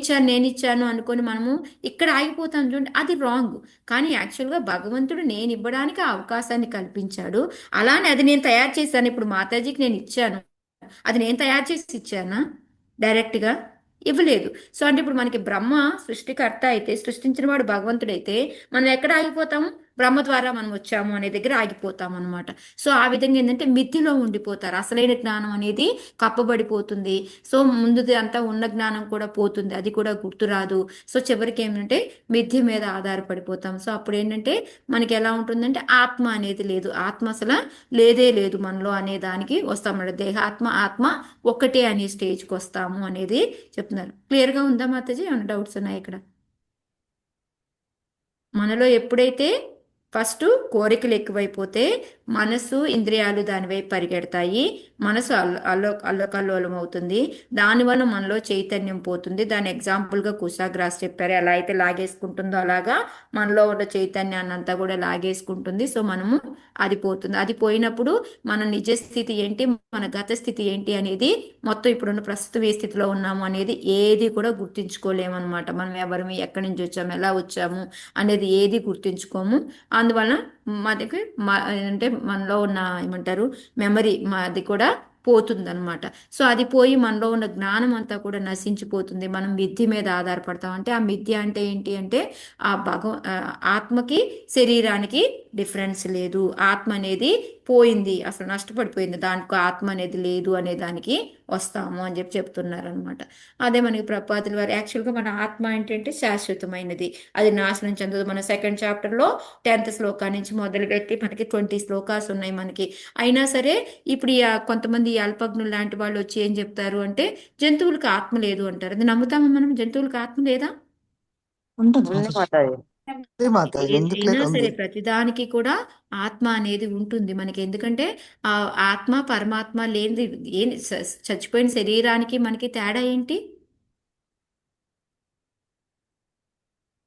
A: ఇచ్చాను అనుకొని మనము ఇక్కడ ఆగిపోతాం చూడండి, అది రాంగ్. కానీ యాక్చువల్గా భగవంతుడు నేను ఇవ్వడానికి ఆ అవకాశాన్ని కల్పించాడు. అలానే అది నేను తయారు చేశాను. ఇప్పుడు మాతాజీకి నేను ఇచ్చాను, అది నేను తయారు చేసి ఇచ్చానా? డైరెక్ట్గా ఇవ్వలేదు. సో అంటే ఇప్పుడు మనకి బ్రహ్మ సృష్టికర్త అయితే, సృష్టించిన వాడు భగవంతుడైతే మనం ఎక్కడ ఆగిపోతాము, బ్రహ్మ ద్వారా మనం వచ్చాము అనే దగ్గర ఆగిపోతాం అనమాట. సో ఆ విధంగా ఏంటంటే మిథ్యలో ఉండిపోతారు. అసలైన జ్ఞానం అనేది కప్పబడిపోతుంది. సో ముందుది అంతా ఉన్న జ్ఞానం కూడా పోతుంది, అది కూడా గుర్తురాదు. సో చివరికి ఏమంటే మిథ్య మీద ఆధారపడిపోతాం. సో అప్పుడు ఏంటంటే మనకి ఎలా ఉంటుందంటే ఆత్మ అనేది లేదు, ఆత్మ అసలు లేదే లేదు మనలో అనే దానికి వస్తామన్నమాట. దేహాత్మ ఆత్మ ఒక్కటే అనే స్టేజ్కి వస్తాము అనేది చెప్తున్నారు. క్లియర్గా ఉందా మాతాజీ? ఏమైనా డౌట్స్ ఉన్నాయి ఇక్కడ? మనలో ఎప్పుడైతే ఫస్ట్ కోరికలు ఎక్కువైపోతే మనసు ఇంద్రియాలు దాని వైపు పరిగెడతాయి, మనసు అల్లకల్లోలం అవుతుంది, దానివల్ల మనలో చైతన్యం పోతుంది. దాని ఎగ్జాంపుల్గా కుశాగ్రాస్ చెప్పారు, ఎలా అయితే లాగేసుకుంటుందో అలాగా మనలో ఉన్న చైతన్యాన్ని అంతా కూడా లాగేసుకుంటుంది. సో మనము అది పోతుంది. అది పోయినప్పుడు మన నిజ స్థితి ఏంటి, మన గత స్థితి ఏంటి అనేది మొత్తం ఇప్పుడున్న ప్రస్తుతం ఏ స్థితిలో ఉన్నాము అనేది ఏది కూడా గుర్తించుకోలేమన్నమాట. మనం ఎవరు, ఎక్కడి నుంచి వచ్చాము, ఎలా వచ్చాము అనేది ఏది గుర్తించుకోము. అందువలన మనకి అంటే మనలో ఉన్న ఏమంటారు మెమరీ అది కూడా పోతుందన్నమాట. సో అది పోయి మనలో ఉన్న జ్ఞానం అంతా కూడా నశించిపోతుంది. మనం మిథ్య మీద ఆధారపడతాం. అంటే ఆ మిథ్య అంటే ఏంటి అంటే ఆ ఆత్మకి శరీరానికి డిఫరెన్స్ లేదు, ఆత్మ అనేది పోయింది, అసలు నష్టపడిపోయింది, దానికి ఆత్మ అనేది లేదు అనే దానికి వస్తాము అని చెప్తున్నారు అనమాట. అదే మనకి ప్రపాదుల వారు యాక్చువల్గా మన ఆత్మ ఏంటంటే శాశ్వతమైనది, అది నాశనం చెందదు. మన సెకండ్ చాప్టర్లో 10th శ్లోకా నుంచి మొదలుపెట్టి మనకి 20 శ్లోకాస్ ఉన్నాయి మనకి. అయినా సరే ఇప్పుడు కొంతమంది అల్పజ్ఞులు లాంటి వాళ్ళు వచ్చి ఏం చెప్తారు అంటే జంతువులకు ఆత్మ లేదు అంటారు. అది నమ్ముతామా మనం? జంతువులకు ఆత్మ లేదా?
H: ఉంటుంది
C: ఉంది
H: మాతాజీ.
C: మాతాజీ.
B: మాతాజీ ఎందుకు
A: ఏదైనా
B: లేదు?
A: సరే
B: ఉంది.
A: ప్రతిదానికి కూడా ఆత్మ అనేది ఉంటుంది మనకి. ఎందుకంటే ఆ ఆత్మ పరమాత్మ లేనిది ఏం చచ్చిపోయిన శరీరానికి మనకి తేడా ఏంటి?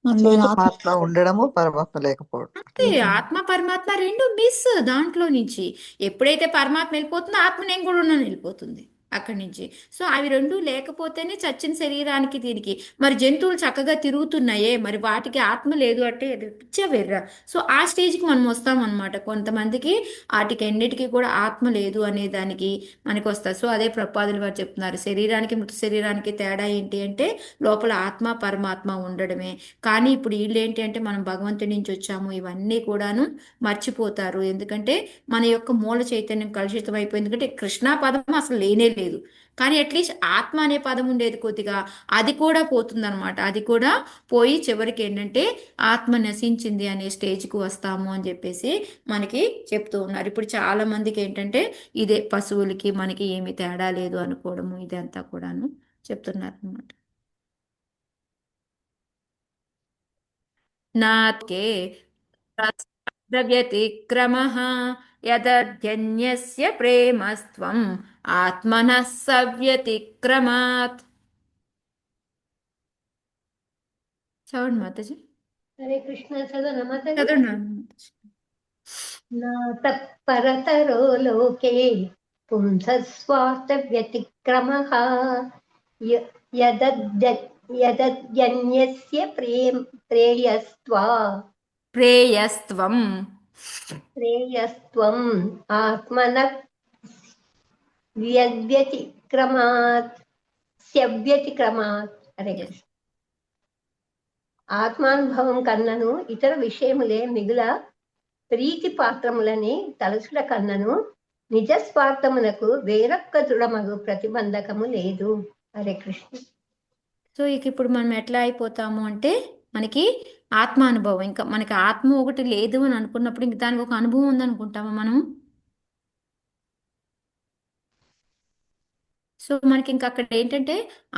H: మనలో ఆత్మ
B: ఆత్మ ఉండడము, పరమాత్మ లేకపోవడం.
A: అంతే, ఆత్మ పరమాత్మ రెండు మిస్ దాంట్లో నుంచి. ఎప్పుడైతే పరమాత్మ వెళ్ళిపోతుందో ఆత్మ నేను కూడా ఉన్నాను వెళ్ళిపోతుంది అక్కడి నుంచి. సో అవి రెండు లేకపోతేనే చచ్చిన శరీరానికి దీనికి. మరి జంతువులు చక్కగా తిరుగుతున్నాయే, మరి వాటికి ఆత్మ లేదు అంటే పిచ్చవెర్రా. సో ఆ స్టేజ్కి మనం వస్తామన్నమాట. కొంతమందికి వాటికి ఎన్నిటికీ కూడా ఆత్మ లేదు అనే దానికి మనకి వస్తారు. సో అదే ప్రపాదులు వారు చెప్తున్నారు, శరీరానికి మృత శరీరానికి తేడా ఏంటి అంటే లోపల ఆత్మ పరమాత్మ ఉండడమే. కానీ ఇప్పుడు వీళ్ళు ఏంటి అంటే మనం భగవంతుడి నుంచి వచ్చాము ఇవన్నీ కూడాను మర్చిపోతారు. ఎందుకంటే మన యొక్క మూల చైతన్యం కలుషితం అయిపోయింది. ఎందుకంటే కృష్ణా పదం అసలు లేనే లేదు, కానీ అట్లీస్ట్ ఆత్మ అనే పదం ఉండేది కొద్దిగా, అది కూడా పోతుందన్నమాట. అది కూడా పోయి చివరికి ఏంటంటే ఆత్మ నశించింది అనే స్టేజ్కి వస్తాము అని చెప్పేసి మనకి చెప్తూ ఉన్నారు. ఇప్పుడు చాలా మందికి ఏంటంటే ఇదే పశువులకి మనకి ఏమి తేడా లేదు అనుకోవడము, ఇదంతా కూడాను చెప్తున్నారు అనమాట. నాకే వ్యతిక్రమః యదన్యస్య ప్రేమస్త్వం ఆత్మనః సవ్యతిక్రమాత్. చదవండి మాతాజీ.
I: హరే కృష్ణ చదవనా మాతాజీ?
A: చదవండి.
I: నాతః పరతరో లోకే పుంసస్వార్థ వ్యతిక్రమః యదన్యస్య
A: ప్రేయస్త్వం
I: ఆత్మనః వ్యతిక్రమాత్. హరే కృష్ణ. ఆత్మానుభవం కన్నను ఇతర విషయములే మిగుల ప్రీతి పాత్రములని తలసుల కన్నను నిజ స్వార్థమునకు వేరొక్క దృఢమగు ప్రతిబంధకము లేదు. హరే కృష్ణ.
A: సో ఇక ఇప్పుడు మనం ఎట్లా అయిపోతాము అంటే మనకి ఆత్మానుభవం, ఇంకా మనకి ఆత్మ ఒకటి లేదు అని అనుకున్నప్పుడు ఇంక దానికి ఒక అనుభవం ఉందనుకుంటామా మనం? సో మనకి ఇంకా అక్కడ ఏంటంటే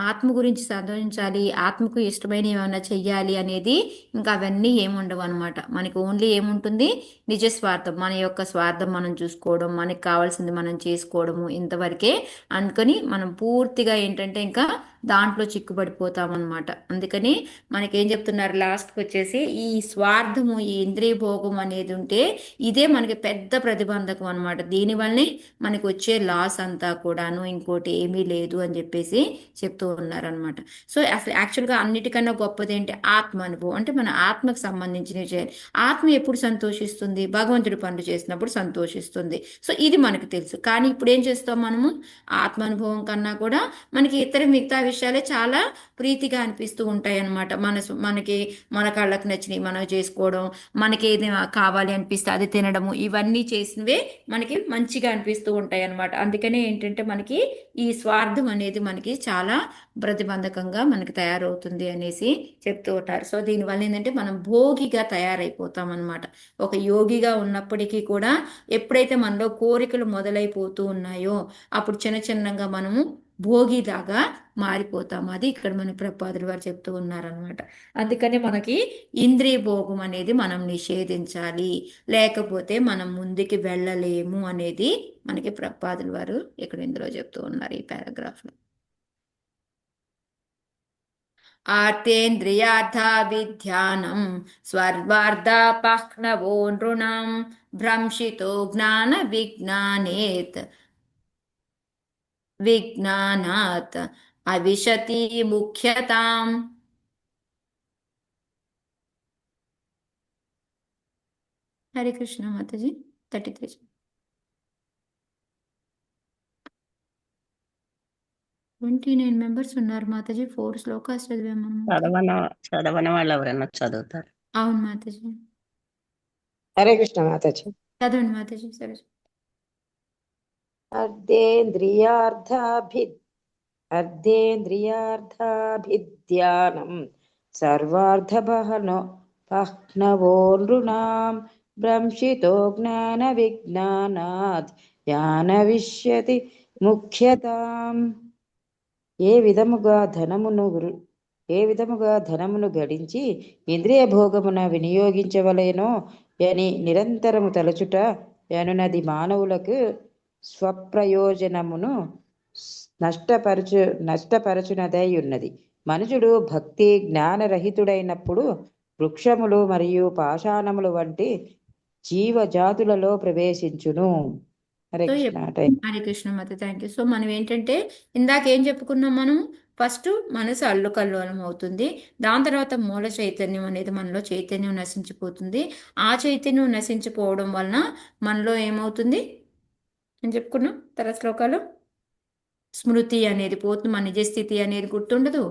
A: ఆత్మ గురించి సాధించాలి, ఆత్మకు ఇష్టమైన ఏమైనా చెయ్యాలి అనేది ఇంకా అవన్నీ ఏముండవు అనమాట. మనకి ఓన్లీ ఏముంటుంది, నిజ స్వార్థం, మన యొక్క స్వార్థం మనం చూసుకోవడం, మనకి కావాల్సింది మనం చేసుకోవడము, ఇంతవరకే అనుకొని మనం పూర్తిగా ఏంటంటే ఇంకా దాంట్లో చిక్కుబడిపోతాం అనమాట. అందుకని మనకేం చెప్తున్నారు లాస్ట్కి వచ్చేసి, ఈ స్వార్థము, ఈ ఇంద్రియ భోగం అనేది ఉంటే ఇదే మనకి పెద్ద ప్రతిబంధకం అనమాట. దీనివల్లనే మనకి వచ్చే లాస్ అంతా కూడాను, ఇంకోటి ఏమీ లేదు అని చెప్పేసి చెప్తూ ఉన్నారనమాట. సో అసలు యాక్చువల్గా అన్నిటికన్నా గొప్పది ఏంటి, ఆత్మ అనుభవం. అంటే మన ఆత్మకు సంబంధించినవి చేయాలి. ఆత్మ ఎప్పుడు సంతోషిస్తుంది, భగవంతుడి పనులు చేసినప్పుడు సంతోషిస్తుంది. సో ఇది మనకు తెలుసు. కానీ ఇప్పుడు ఏం చేస్తాం మనము, ఆత్మ అనుభవం కన్నా కూడా మనకి ఇతర మిగతా విషయాలే చాలా ప్రీతిగా అనిపిస్తూ ఉంటాయి అన్నమాట. మనకి మన కళ్ళకి నచ్చినవి మనం చేసుకోవడం, మనకి ఏది కావాలి అనిపిస్తే అది తినడము, ఇవన్నీ చేసినవే మనకి మంచిగా అనిపిస్తూ ఉంటాయి అన్నమాట. అందుకనే ఏంటంటే మనకి ఈ స్వార్థం అనేది మనకి చాలా ప్రతిబంధకంగా మనకి తయారవుతుంది అనేసి చెప్తూ ఉంటారు. సో దీనివల్ల ఏంటంటే మనం భోగిగా తయారైపోతాం అన్నమాట. ఒక యోగిగా ఉన్నప్పటికీ కూడా ఎప్పుడైతే మనలో కోరికలు మొదలైపోతూ ఉన్నాయో అప్పుడు చిన్న చిన్నగా మనము భోగిలాగా మారిపోతాం. అది ఇక్కడ మన ప్రపాదులు వారు చెప్తూ ఉన్నారనమాట. అందుకని మనకి ఇంద్రియ భోగం అనేది మనం నిషేధించాలి, లేకపోతే మనం ముందుకి వెళ్ళలేము అనేది మనకి ప్రపాదులు వారు ఇక్కడ ఇందులో చెప్తూ ఉన్నారు ఈ పారాగ్రాఫ్ లో. ఆర్తేంద్రియార్థాభిధ్యానం స్వర్వార్ధాపహ్నవో నృణాం భ్రంశితో జ్ఞాన విజ్ఞానాత్ అవిశతి ముఖ్యతాం. హరే కృష్ణ మాతాజీ. 33. 29 మెంబర్స్ ఉన్నారు మాతాజీ. 4 శ్లోకాస్ చదివాము మనం.
D: చదవని వాళ్ళు ఎవరైనా చదువుతారు.
A: అవును మాతాజీ.
F: హరే కృష్ణ మాతాజీ.
A: చదవండి మాతాజీ. సరే.
F: అర్ధేంద్రియార్థాభిధ్యానం సర్వార్థపహ్నవో నృణాం భ్రంశితో జ్ఞాన విజ్ఞానాత్ జ్ఞానవిష్యతి ముఖ్యతాం. ఏ విధముగా ధనమును గడించి ఇంద్రియ భోగమున వినియోగించవలేనో అని నిరంతరము తలచుట అనునది మానవులకు స్వప్రయోజనమును నష్టపరచునదై ఉన్నది. మనుషుడు భక్తి జ్ఞానరహితుడైనప్పుడు వృక్షములు మరియు పాషాణములు వంటి జీవజాతులలో ప్రవేశించును. హరే కృష్ణ.
A: హరే కృష్ణ మాత. Thank you. సో మనం ఏంటంటే ఇందాక ఏం చెప్పుకున్నాం, మనం ఫస్ట్ మనసు అల్లుకల్లోలం అవుతుంది. దాని తర్వాత మూల చైతన్యం అనేది మనలో చైతన్యం నశించిపోతుంది. ఆ చైతన్యం నశించిపోవడం వలన మనలో ఏమవుతుంది అని చెప్పుకున్నాం తర్వాత శ్లోకాలు. స్మృతి అనేది పోతుంది, మన నిజస్థితి అనేది గుర్తుండదు,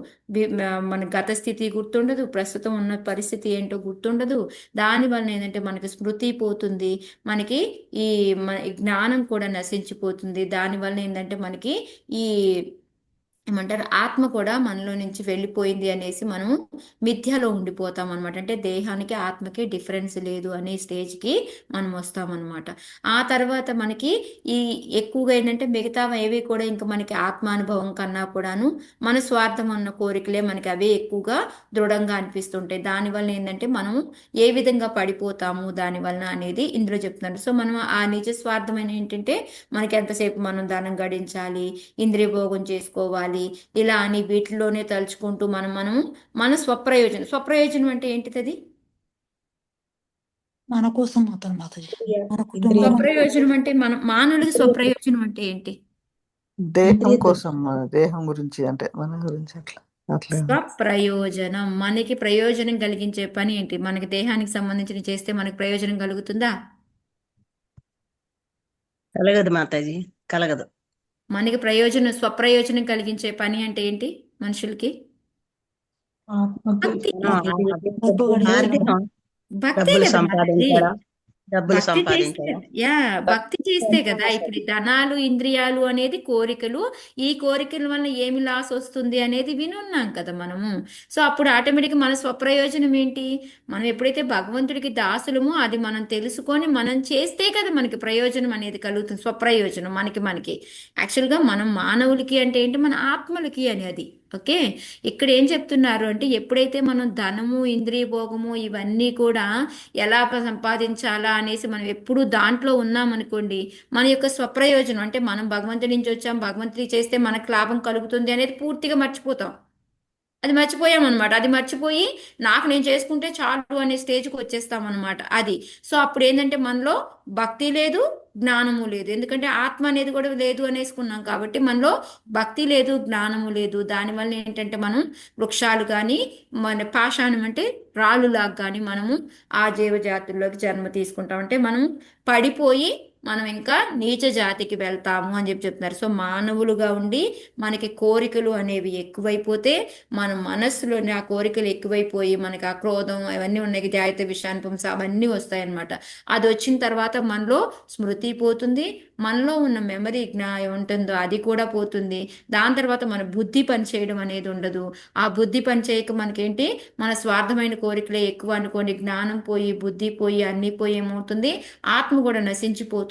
A: మన గత స్థితి గుర్తుండదు, ప్రస్తుతం ఉన్న పరిస్థితి ఏంటో గుర్తుండదు. దానివల్ల ఏంటంటే మనకి స్మృతి పోతుంది, మనకి ఈ జ్ఞానం కూడా నశించిపోతుంది. దానివల్ల ఏంటంటే మనకి ఈ ఏమంటారు ఆత్మ కూడా మనలో నుంచి వెళ్ళిపోయింది అనేసి మనము మిథ్యలో ఉండిపోతాం అనమాట. అంటే దేహానికి ఆత్మకి డిఫరెన్స్ లేదు అనే స్టేజ్కి మనం వస్తామన్నమాట. ఆ తర్వాత మనకి ఈ ఎక్కువగా ఏంటంటే మిగతా ఏవి కూడా ఇంకా మనకి ఆత్మానుభవం కన్నా కూడాను మన స్వార్థం ఉన్న కోరికలే మనకి అవే ఎక్కువగా దృఢంగా అనిపిస్తుంటాయి. దానివల్ల ఏంటంటే మనము ఏ విధంగా పడిపోతాము దానివల్ల అనేది ఇందులో చెప్తున్నారు. సో మనం ఆ నిజ స్వార్థమైన ఏంటంటే మనకి ఎంతసేపు మనం ధనం గడించాలి, ఇంద్రియ భోగం చేసుకోవాలి, ఇలా అని వీటిలోనే తలుచుకుంటూ మన స్వప్రయోజనం అంటే ఏంటిది? అది
H: మన కోసం మాత్రం మాతాజీ. మన
A: స్వప్రయోజనం అంటే మానవులకి స్వప్రయోజనం అంటే ఏంటి?
B: దేహం కోసం, దేహం గురించి అంటే మన గురించి అట్లా
A: స్వప్రయోజనం. మనకి ప్రయోజనం కలిగించే పని ఏంటి? మనకి దేహానికి సంబంధించిన చేస్తే మనకి ప్రయోజనం కలుగుతుందా?
D: కలగదు మాతాజీ, కలగదు.
A: మనకి స్వప్రయోజనం కలిగించే పని అంటే ఏంటి మనుషులకి? భక్తే కదా. భక్తి చేస్తే కదా. ఇప్పుడు ధనాలు ఇంద్రియాలు అనేది కోరికలు, ఈ కోరికల వల్ల ఏమి లాస్ వస్తుంది అనేది వినున్నాం కదా మనము. సో అప్పుడు ఆటోమేటిక్గా మన స్వప్రయోజనం ఏంటి? మనం ఎప్పుడైతే భగవంతుడికి దాసులమో అది మనం తెలుసుకొని మనం చేస్తే కదా మనకి ప్రయోజనం అనేది కలుగుతుంది. స్వప్రయోజనం మనకి యాక్చువల్గా మనం మానవులకి అంటే ఏంటి, మన ఆత్మలకి అనేది. ఓకే, ఇక్కడ ఏం చెప్తున్నారు అంటే ఎప్పుడైతే మనం ధనము ఇంద్రియ భోగము ఇవన్నీ కూడా ఎలా సంపాదించాలా అనేసి మనం ఎప్పుడు దాంట్లో ఉన్నామనుకోండి, మన యొక్క స్వప్రయోజనం అంటే మనం భగవంతుడి నుంచి వచ్చాం, భగవంతుడి చేస్తే మనకు లాభం కలుగుతుంది అనేది పూర్తిగా మర్చిపోతాం. అది మర్చిపోయామన్నమాట. అది మర్చిపోయి నాకు నేను చేసుకుంటే చాలు అనే స్టేజ్కి వచ్చేస్తాం అనమాట. అది సో అప్పుడు ఏంటంటే మనలో భక్తి లేదు, జ్ఞానము లేదు. ఎందుకంటే ఆత్మ అనేది కూడా లేదు అనేసుకున్నాం కాబట్టి మనలో భక్తి లేదు, జ్ఞానము లేదు. దానివల్ల ఏంటంటే మనం వృక్షాలు కానీ మన పాషాణం అంటే రాళ్ళులాగా కానీ మనము ఆ జీవజాతుల్లోకి జన్మ తీసుకుంటాం. అంటే మనం పడిపోయి మనం ఇంకా నీచ జాతికి వెళ్తాము అని చెప్పి చెప్తున్నారు. సో మానవులుగా ఉండి మనకి కోరికలు అనేవి ఎక్కువైపోతే మన మనస్సులోని ఆ కోరికలు ఎక్కువైపోయి మనకి ఆ క్రోధం అవన్నీ ఉన్నాయి, జాయిత విషానుపంస అవన్నీ వస్తాయన్నమాట. అది వచ్చిన తర్వాత మనలో స్మృతి పోతుంది, మనలో ఉన్న మెమరీ ఉంటుందో అది కూడా పోతుంది. దాని తర్వాత మన బుద్ధి పని చేయడం అనేది ఉండదు. ఆ బుద్ధి పని చేయక మనకేంటి, మన స్వార్థమైన కోరికలే ఎక్కువ అనుకోండి, జ్ఞానం పోయి బుద్ధి పోయి అన్నీ పోయి ఏమవుతుంది, ఆత్మ కూడా నశించిపోయేది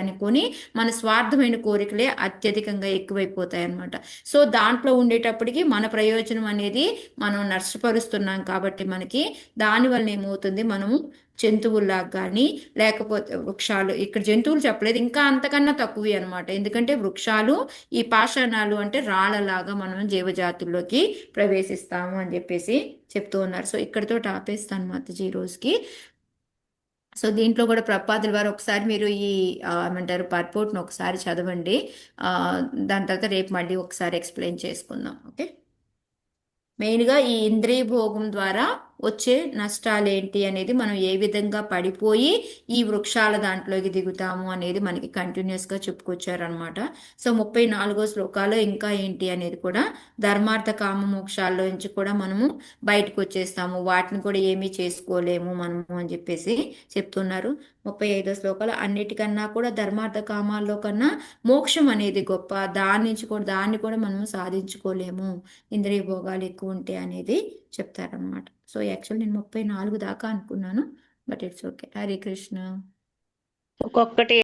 A: అనుకొని మన స్వార్థమైన కోరికలే అత్యధికంగా ఎక్కువైపోతాయి అన్నమాట. సో దాంట్లో ఉండేటప్పటికి మన ప్రయోజనం అనేది మనం నష్టపరుస్తున్నాం కాబట్టి మనకి దానివల్ల ఏమవుతుంది, మనము జంతువుల్లాగా కానీ లేకపోతే వృక్షాలు, ఇక్కడ జంతువులు చెప్పలేదు, ఇంకా అంతకన్నా తక్కువే అనమాట. ఎందుకంటే వృక్షాలు ఈ పాషాణాలు అంటే రాళ్ళలాగా మనం జీవజాతుల్లోకి ప్రవేశిస్తాము అని చెప్పేసి చెప్తూ ఉన్నారు. సో ఇక్కడితో ఆపేస్తాను మాతాజీ ఈ రోజుకి. సో దీంట్లో కూడా ప్రపాదుల వారు ఒకసారి మీరు ఈ ఏమంటారు పర్పోర్ట్ను ఒకసారి చదవండి. దాని తర్వాత రేపు మళ్ళీ ఒకసారి ఎక్స్ప్లెయిన్ చేసుకుందాం. ఓకే, మెయిన్గా ఈ ఇంద్రియ భోగం ద్వారా వచ్చే నష్టాలు ఏంటి అనేది, మనం ఏ విధంగా పడిపోయి ఈ వృక్షాల దాంట్లోకి దిగుతాము అనేది మనకి కంటిన్యూస్గా చెప్పుకొచ్చారనమాట. సో 34వ శ్లోకాలో ఇంకా ఏంటి అనేది కూడా ధర్మార్థ కామ మోక్షాల్లో నుంచి కూడా మనము బయటకు వచ్చేస్తాము, వాటిని కూడా ఏమీ చేసుకోలేము మనము అని చెప్పేసి చెప్తున్నారు. 35వ శ్లోకాలు అన్నిటికన్నా కూడా ధర్మార్థ కామాల్లో కన్నా మోక్షం అనేది గొప్ప, దాన్ని కూడా మనము సాధించుకోలేము, ఇంద్రియ భోగాలు ఎక్కువ ఉంటాయి అనేది చెప్తారనమాట. సో యాక్చువల్ నేను 34 దాకా అనుకున్నాను, but it's okay. Hare Krishna.
C: ఒక్కొక్కటి